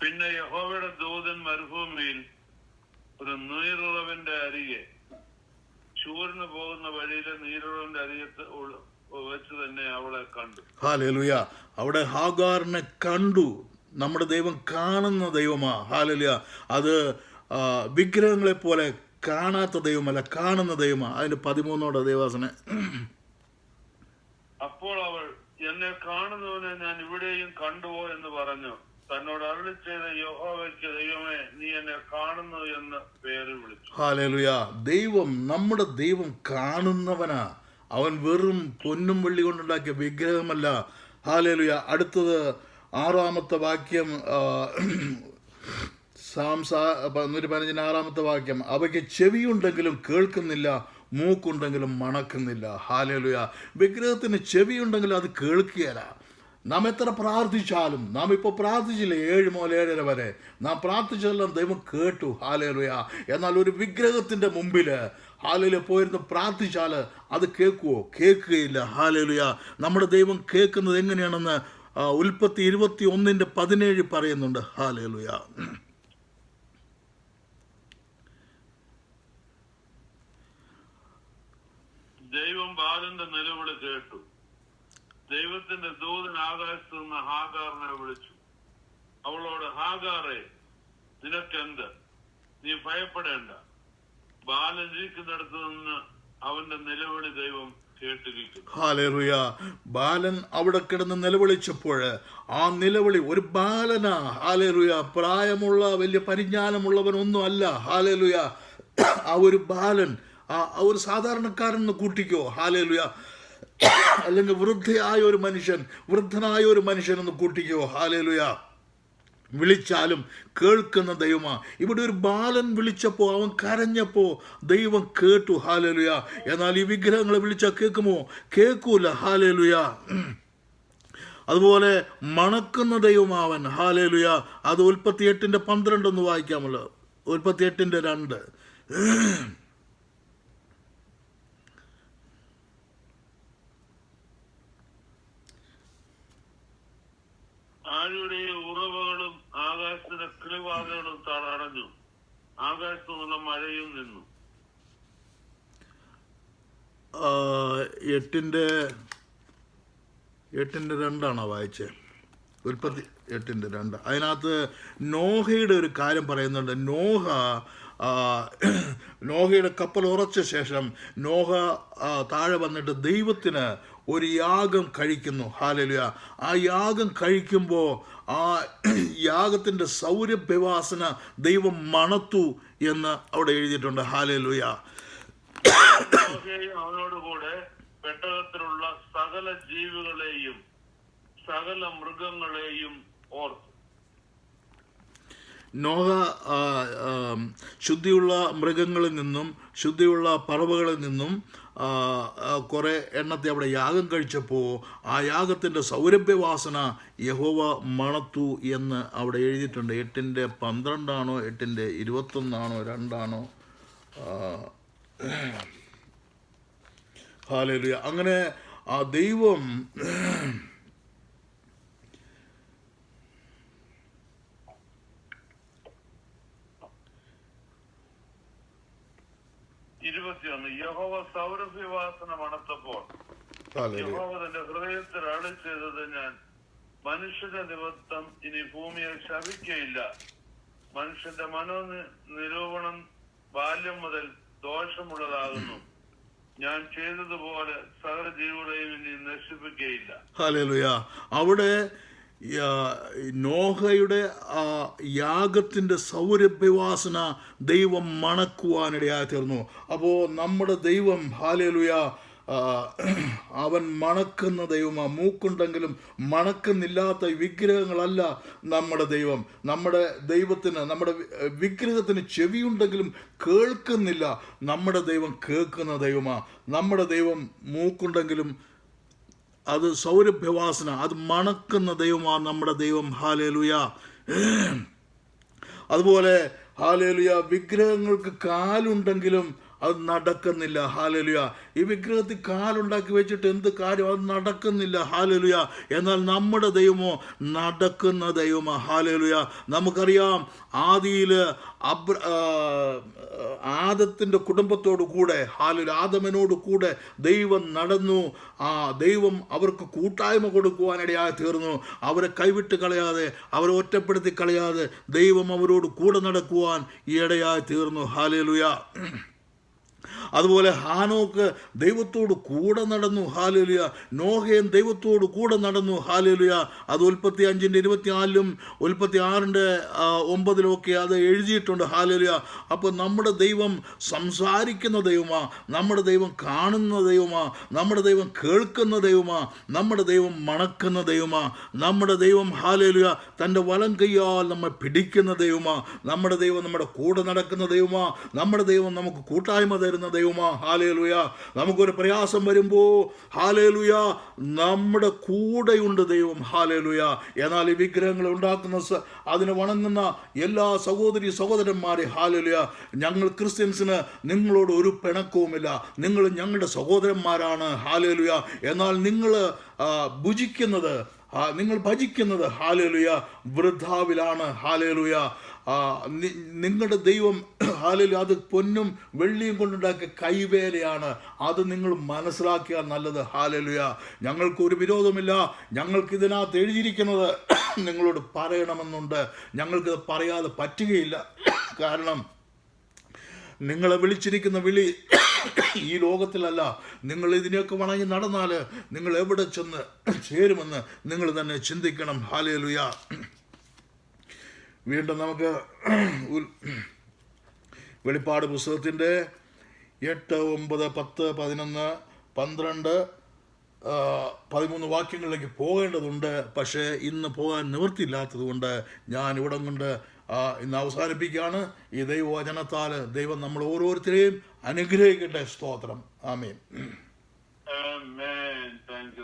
പിന്നെ യഹോവയുടെ ദൂതൻ മരുഭൂമിയിൽ ഒരു നീരുറവിന്റെ അരികെ, ശൂരന് പോകുന്ന വഴിയിലെ നീരുറവിന്റെ അരികത്ത് വെച്ച് തന്നെ അവളെ കണ്ടു. ഹല്ലേലൂയ. അവിടെ ഹാഗാറിനെ കണ്ടു. നമ്മുടെ ദൈവം കാണുന്ന ദൈവമാ. ഹല്ലേലൂയ. അത് വിഗ്രഹങ്ങളെ പോലെ കാണാത്ത ദൈവമല്ല, കാണുന്ന ദൈവമാ. അതിന്റെ 13 ദേവാസനെ. അപ്പോൾ അവൾ, എന്നെ കാണുന്നവനെ ഞാൻ ഇവിടെയും കണ്ടുവോ എന്ന് പറഞ്ഞു. തന്നോട് അരുളി ചെയ്ത യഹോവയ്ക്ക്, ദൈവമേ, നീ എന്നെ കാണുന്നു എന്ന് പേര് വിളിച്ചു. ഹല്ലേലൂയ. ദൈവം, നമ്മുടെ ദൈവം കാണുന്നവനാ. അവൻ വെറും പൊന്നും വെള്ളി കൊണ്ടുണ്ടാക്കിയ വിഗ്രഹമല്ല. ഹല്ലേലൂയ. അടുത്തത് 6-ാമത്തെ വാക്യം, സാംസ 115 വാക്യം. അവയ്ക്ക് ചെവിയുണ്ടെങ്കിലും കേൾക്കുന്നില്ല, മൂക്കുണ്ടെങ്കിലും മണക്കുന്നില്ല. ഹല്ലേലൂയ. വിഗ്രഹത്തിന് ചെവിയുണ്ടെങ്കിലും അത് കേൾക്കുകയല്ല. നാം എത്ര പ്രാർത്ഥിച്ചാലും, നാം ഇപ്പോൾ പ്രാർത്ഥിച്ചില്ലേ 7 മുതൽ 7:30 വരെ, നാം പ്രാർത്ഥിച്ചതെല്ലാം ദൈവം കേട്ടു. ഹല്ലേലൂയ. എന്നാൽ ഒരു വിഗ്രഹത്തിൻ്റെ മുമ്പിൽ ഹല്ലേലൂയ പോയിരുന്ന് പ്രാർത്ഥിച്ചാൽ അത് കേൾക്കുമോ? കേൾക്കുകയില്ല. ഹല്ലേലൂയ. നമ്മുടെ ദൈവം കേൾക്കുന്നത് എങ്ങനെയാണെന്ന് ഉൽപ്പത്തി 21:17 പറയുന്നുണ്ട്. ഹല്ലേലൂയ. ദൈവം ബാലന്റെ നിലവിളി കേട്ടു. ദൈവത്തിന്റെ ദൂതൻ ആകാശത്ത് നിന്ന് ഹാഗാറിനെ വിളിച്ചു. അവളോട്, ഹാഗാറേ, നിനക്കെന്ത്? നീ ഭയപ്പെടേണ്ട. ബാലൻ ഇരിക്കുന്നിടത്ത് നിന്ന് അവന്റെ നിലവിളി ദൈവം കേട്ടിരിക്കുന്നു. ഹല്ലേലൂയ. ബാലൻ അവിടെ കിടന്ന് നിലവിളിച്ചപ്പോൾ ആ നിലവിളി ഒരു ബാലനാ. ഹല്ലേലൂയ. പ്രായമുള്ള വലിയ പരിജ്ഞാനമുള്ളവനൊന്നും അല്ല. ഹല്ലേലൂയ. ആ ഒരു ബാലൻ, ആ ഒരു സാധാരണക്കാരൻ കൂട്ടിക്കോ. ഹല്ലേലൂയ. അല്ലെങ്കിൽ വൃദ്ധനായ ഒരു മനുഷ്യൻ എന്ന് കൂട്ടിക്കോ. ഹല്ലേലൂയ. വിളിച്ചാലും കേൾക്കുന്ന ദൈവമാ. ഇവിടെ ഒരു ബാലൻ വിളിച്ചപ്പോൾ, അവൻ കരഞ്ഞപ്പോൾ ദൈവം കേട്ടു. ഹല്ലേലൂയ. എന്നാൽ ഈ വിഗ്രഹങ്ങളെ വിളിച്ചാൽ കേൾക്കുമോ? കേൾക്കൂല. ഹല്ലേലൂയ. അതുപോലെ മണക്കുന്ന ദൈവമാവൻ. ഹല്ലേലൂയ. അത് ഉൽപ്പത്തി 8:12 ഒന്ന് വായിക്കാമല്ലോ. ഉൽപ്പത്തി 8:2. ആഴിയുടെ ഉറവകളും ആകാശത്തിന്റെ കിളിവാതകളും തടഞ്ഞു, ആകാശത്തു നിന്നുള്ള മഴയും നിന്നു. 8:2 വായിച്ചേ. ഉൽപ്പത്തി 8:2. അതിനകത്ത് നോഹയുടെ ഒരു കാര്യം പറയുന്നുണ്ട്. നോഹയുടെ കപ്പൽ ഉറച്ച ശേഷം നോഹ താഴെ വന്നിട്ട് ദൈവത്തിന് ഒരു യാഗം കഴിക്കുന്നു. ഹല്ലേലൂയ. ആ യാഗം കഴിക്കുമ്പോൾ ആ യാഗത്തിൻ്റെ സൗരഭ്യവാസന ദൈവം മണത്തു എന്ന് അവിടെ എഴുതിയിട്ടുണ്ട്. ഹല്ലേലൂയ. അവനോടുകൂടെ പെട്ടകത്തിലുള്ള സകല ജീവികളെയും സകല മൃഗങ്ങളെയും ഓർത്തു. നോഹ ശുദ്ധിയുള്ള മൃഗങ്ങളിൽ നിന്നും ശുദ്ധിയുള്ള പറവകളിൽ നിന്നും കുറേ എണ്ണത്തെ അവിടെ യാഗം കഴിച്ചപ്പോൾ ആ യാഗത്തിൻ്റെ സൗരഭ്യവാസന യഹോവ മണത്തു എന്ന് അവിടെ എഴുതിയിട്ടുണ്ട്. 8:12 8:21 2 ഹല്ലേലൂയ. അങ്ങനെ ആ ദൈവം യഹോവ സൗരഭ്യവാസന മണത്തപ്പോൾ യഹോവ തന്റെ ഹൃദയത്തിൽ അരുളി ചെയ്തത്, ഞാൻ മനുഷ്യന്റെ നിമിത്തം ഇനി ഭൂമിയെ ശപിക്കയില്ല. മനുഷ്യന്റെ മനോനിരൂപണം ബാല്യം മുതൽ ദോഷമുള്ളതാകുന്നു. ഞാൻ ചെയ്തതുപോലെ സകല ജീവികളെയും ഇനി നശിപ്പിക്കയില്ല. ഹല്ലേലൂയ. അവിടെ നോഹയുടെ യാഗത്തിൻ്റെ സൗരഭ്യവാസന ദൈവം മണക്കുവാനിടയായി തീർന്നു. അപ്പോൾ നമ്മുടെ ദൈവം ഹല്ലേലൂയ അവൻ മണക്കുന്ന ദൈവമാണ്. മൂക്കുണ്ടെങ്കിലും മണക്കുന്നില്ലാത്ത വിഗ്രഹങ്ങളല്ല നമ്മുടെ ദൈവം. നമ്മുടെ ദൈവത്തിന്, നമ്മുടെ വിഗ്രഹത്തിന് ചെവിയുണ്ടെങ്കിലും കേൾക്കുന്നില്ല. നമ്മുടെ ദൈവം കേൾക്കുന്ന ദൈവമാണ്. നമ്മുടെ ദൈവം മൂക്കുണ്ടെങ്കിലും അത് സൗരഭ്യവാസന, അത് മണക്കുന്ന ദൈവമാണ് നമ്മുടെ ദൈവം. ഹല്ലേലൂയ. അതുപോലെ ഹല്ലേലൂയ, വിഗ്രഹങ്ങൾക്ക് കാലുണ്ടെങ്കിലും അത് നടക്കുന്നില്ല. ഹല്ലേലൂയ. ഈ വിഗ്രഹത്തിൽ കാലുണ്ടാക്കി വെച്ചിട്ട് എന്ത് കാര്യം? അത് നടക്കുന്നില്ല. ഹല്ലേലൂയ. എന്നാൽ നമ്മുടെ ദൈവമോ നടക്കുന്ന ദൈവമോ. ഹല്ലേലൂയ. നമുക്കറിയാം, ആദിയിൽ ആദത്തിൻ്റെ കുടുംബത്തോടു കൂടെ, ഹല്ലേലൂയ, ആദമിനോട് കൂടെ ദൈവം നടന്നു. ദൈവം അവർക്ക് കൂട്ടായ്മ കൊടുക്കുവാനിടയായി തീർന്നു. അവരെ കൈവിട്ട് കളയാതെ, അവരെ ഒറ്റപ്പെടുത്തി കളയാതെ ദൈവം അവരോട് കൂടെ നടക്കുവാൻ ഇടയായി തീർന്നു. ഹല്ലേലൂയ. അതുപോലെ ഹാനോക്ക് ദൈവത്തോട് കൂടെ നടന്നു. ഹല്ലേലൂയ. നോഹയും ദൈവത്തോട് കൂടെ നടന്നു. ഹല്ലേലൂയ. അത് ഉൽപ്പത്തി 5:24 ഉൽപ്പത്തി 6:9 അത് എഴുതിയിട്ടുണ്ട്. ഹല്ലേലൂയ. അപ്പോൾ നമ്മുടെ ദൈവം സംസാരിക്കുന്ന ദൈവമാ, നമ്മുടെ ദൈവം കാണുന്ന ദൈവമാ, നമ്മുടെ ദൈവം കേൾക്കുന്ന ദൈവമാ, നമ്മുടെ ദൈവം മണക്കുന്ന ദൈവമാ, നമ്മുടെ ദൈവം ഹല്ലേലൂയ തൻ്റെ വലം കൈയാൽ നമ്മെ പിടിക്കുന്ന ദൈവമാ, നമ്മുടെ ദൈവം നമ്മുടെ കൂടെ നടക്കുന്ന ദൈവമാ, നമ്മുടെ ദൈവം നമുക്ക് കൂട്ടായ്മ തരുന്ന ദൈവമാ. ഹല്ലേലൂയ. നമുക്കൊരു പ്രയാസം വരുമ്പോൾ ഹല്ലേലൂയ നമ്മുടെ കൂടെയുണ്ട് ദൈവം. ഹല്ലേലൂയ. എന്നാൽ ഈ വിഗ്രഹങ്ങൾ ഉണ്ടാക്കുന്ന അതിനെ വണങ്ങുന്ന എല്ലാ സഹോദരി സഹോദരന്മാരെ, ഹല്ലേലൂയ, ഞങ്ങൾ ക്രിസ്ത്യൻസിന് നിങ്ങളോട് ഒരു പിണക്കവുമില്ല. നിങ്ങൾ ഞങ്ങളുടെ സഹോദരന്മാരാണ്. ഹല്ലേലൂയ. എന്നാൽ നിങ്ങൾ ഭജിക്കുന്നത് ഹല്ലേലൂയ വൃഥാവിലാണ്. ഹല്ലേലൂയ. നിങ്ങളുടെ ദൈവം ഹല്ലേലൂയ അത് പൊന്നും വെള്ളിയും കൊണ്ടുണ്ടാക്കിയ കൈവേലയാണ്. അത് നിങ്ങൾ മനസ്സിലാക്കിയാൽ നല്ലത്. ഹല്ലേലൂയ. ഞങ്ങൾക്കൊരു വിരോധമില്ല. ഞങ്ങൾക്ക് ഇതിനകത്ത് എഴുതിയിരിക്കുന്നത് നിങ്ങളോട് പറയണമെന്നുണ്ട്. ഞങ്ങൾക്കിത് പറയാതെ പറ്റുകയില്ല. കാരണം നിങ്ങളെ വിളിച്ചിരിക്കുന്ന വിളി ഈ ലോകത്തിലല്ല. നിങ്ങൾ ഇതിനെയൊക്കെ വണങ്ങി നടന്നാൽ നിങ്ങൾ എവിടെ ചെന്ന് ചേരുമെന്ന് നിങ്ങൾ തന്നെ ചിന്തിക്കണം. ഹല്ലേലൂയ. വീണ്ടും നമുക്ക് വെളിപ്പാട് പുസ്തകത്തിൻ്റെ 8, 9, 10, 11, 12 13 വാക്യങ്ങളിലേക്ക് പോകേണ്ടതുണ്ട്. പക്ഷേ ഇന്ന് പോകാൻ നിവൃത്തിയില്ലാത്തത് കൊണ്ട് ഞാൻ ഇവിടം കൊണ്ട് ഇന്ന് അവസാനിപ്പിക്കുകയാണ്. ഈ ദൈവവചനത്താൽ ദൈവം നമ്മൾ ഓരോരുത്തരെയും അനുഗ്രഹിക്കട്ടെ. സ്തോത്രം. ആമേൻ. Amen.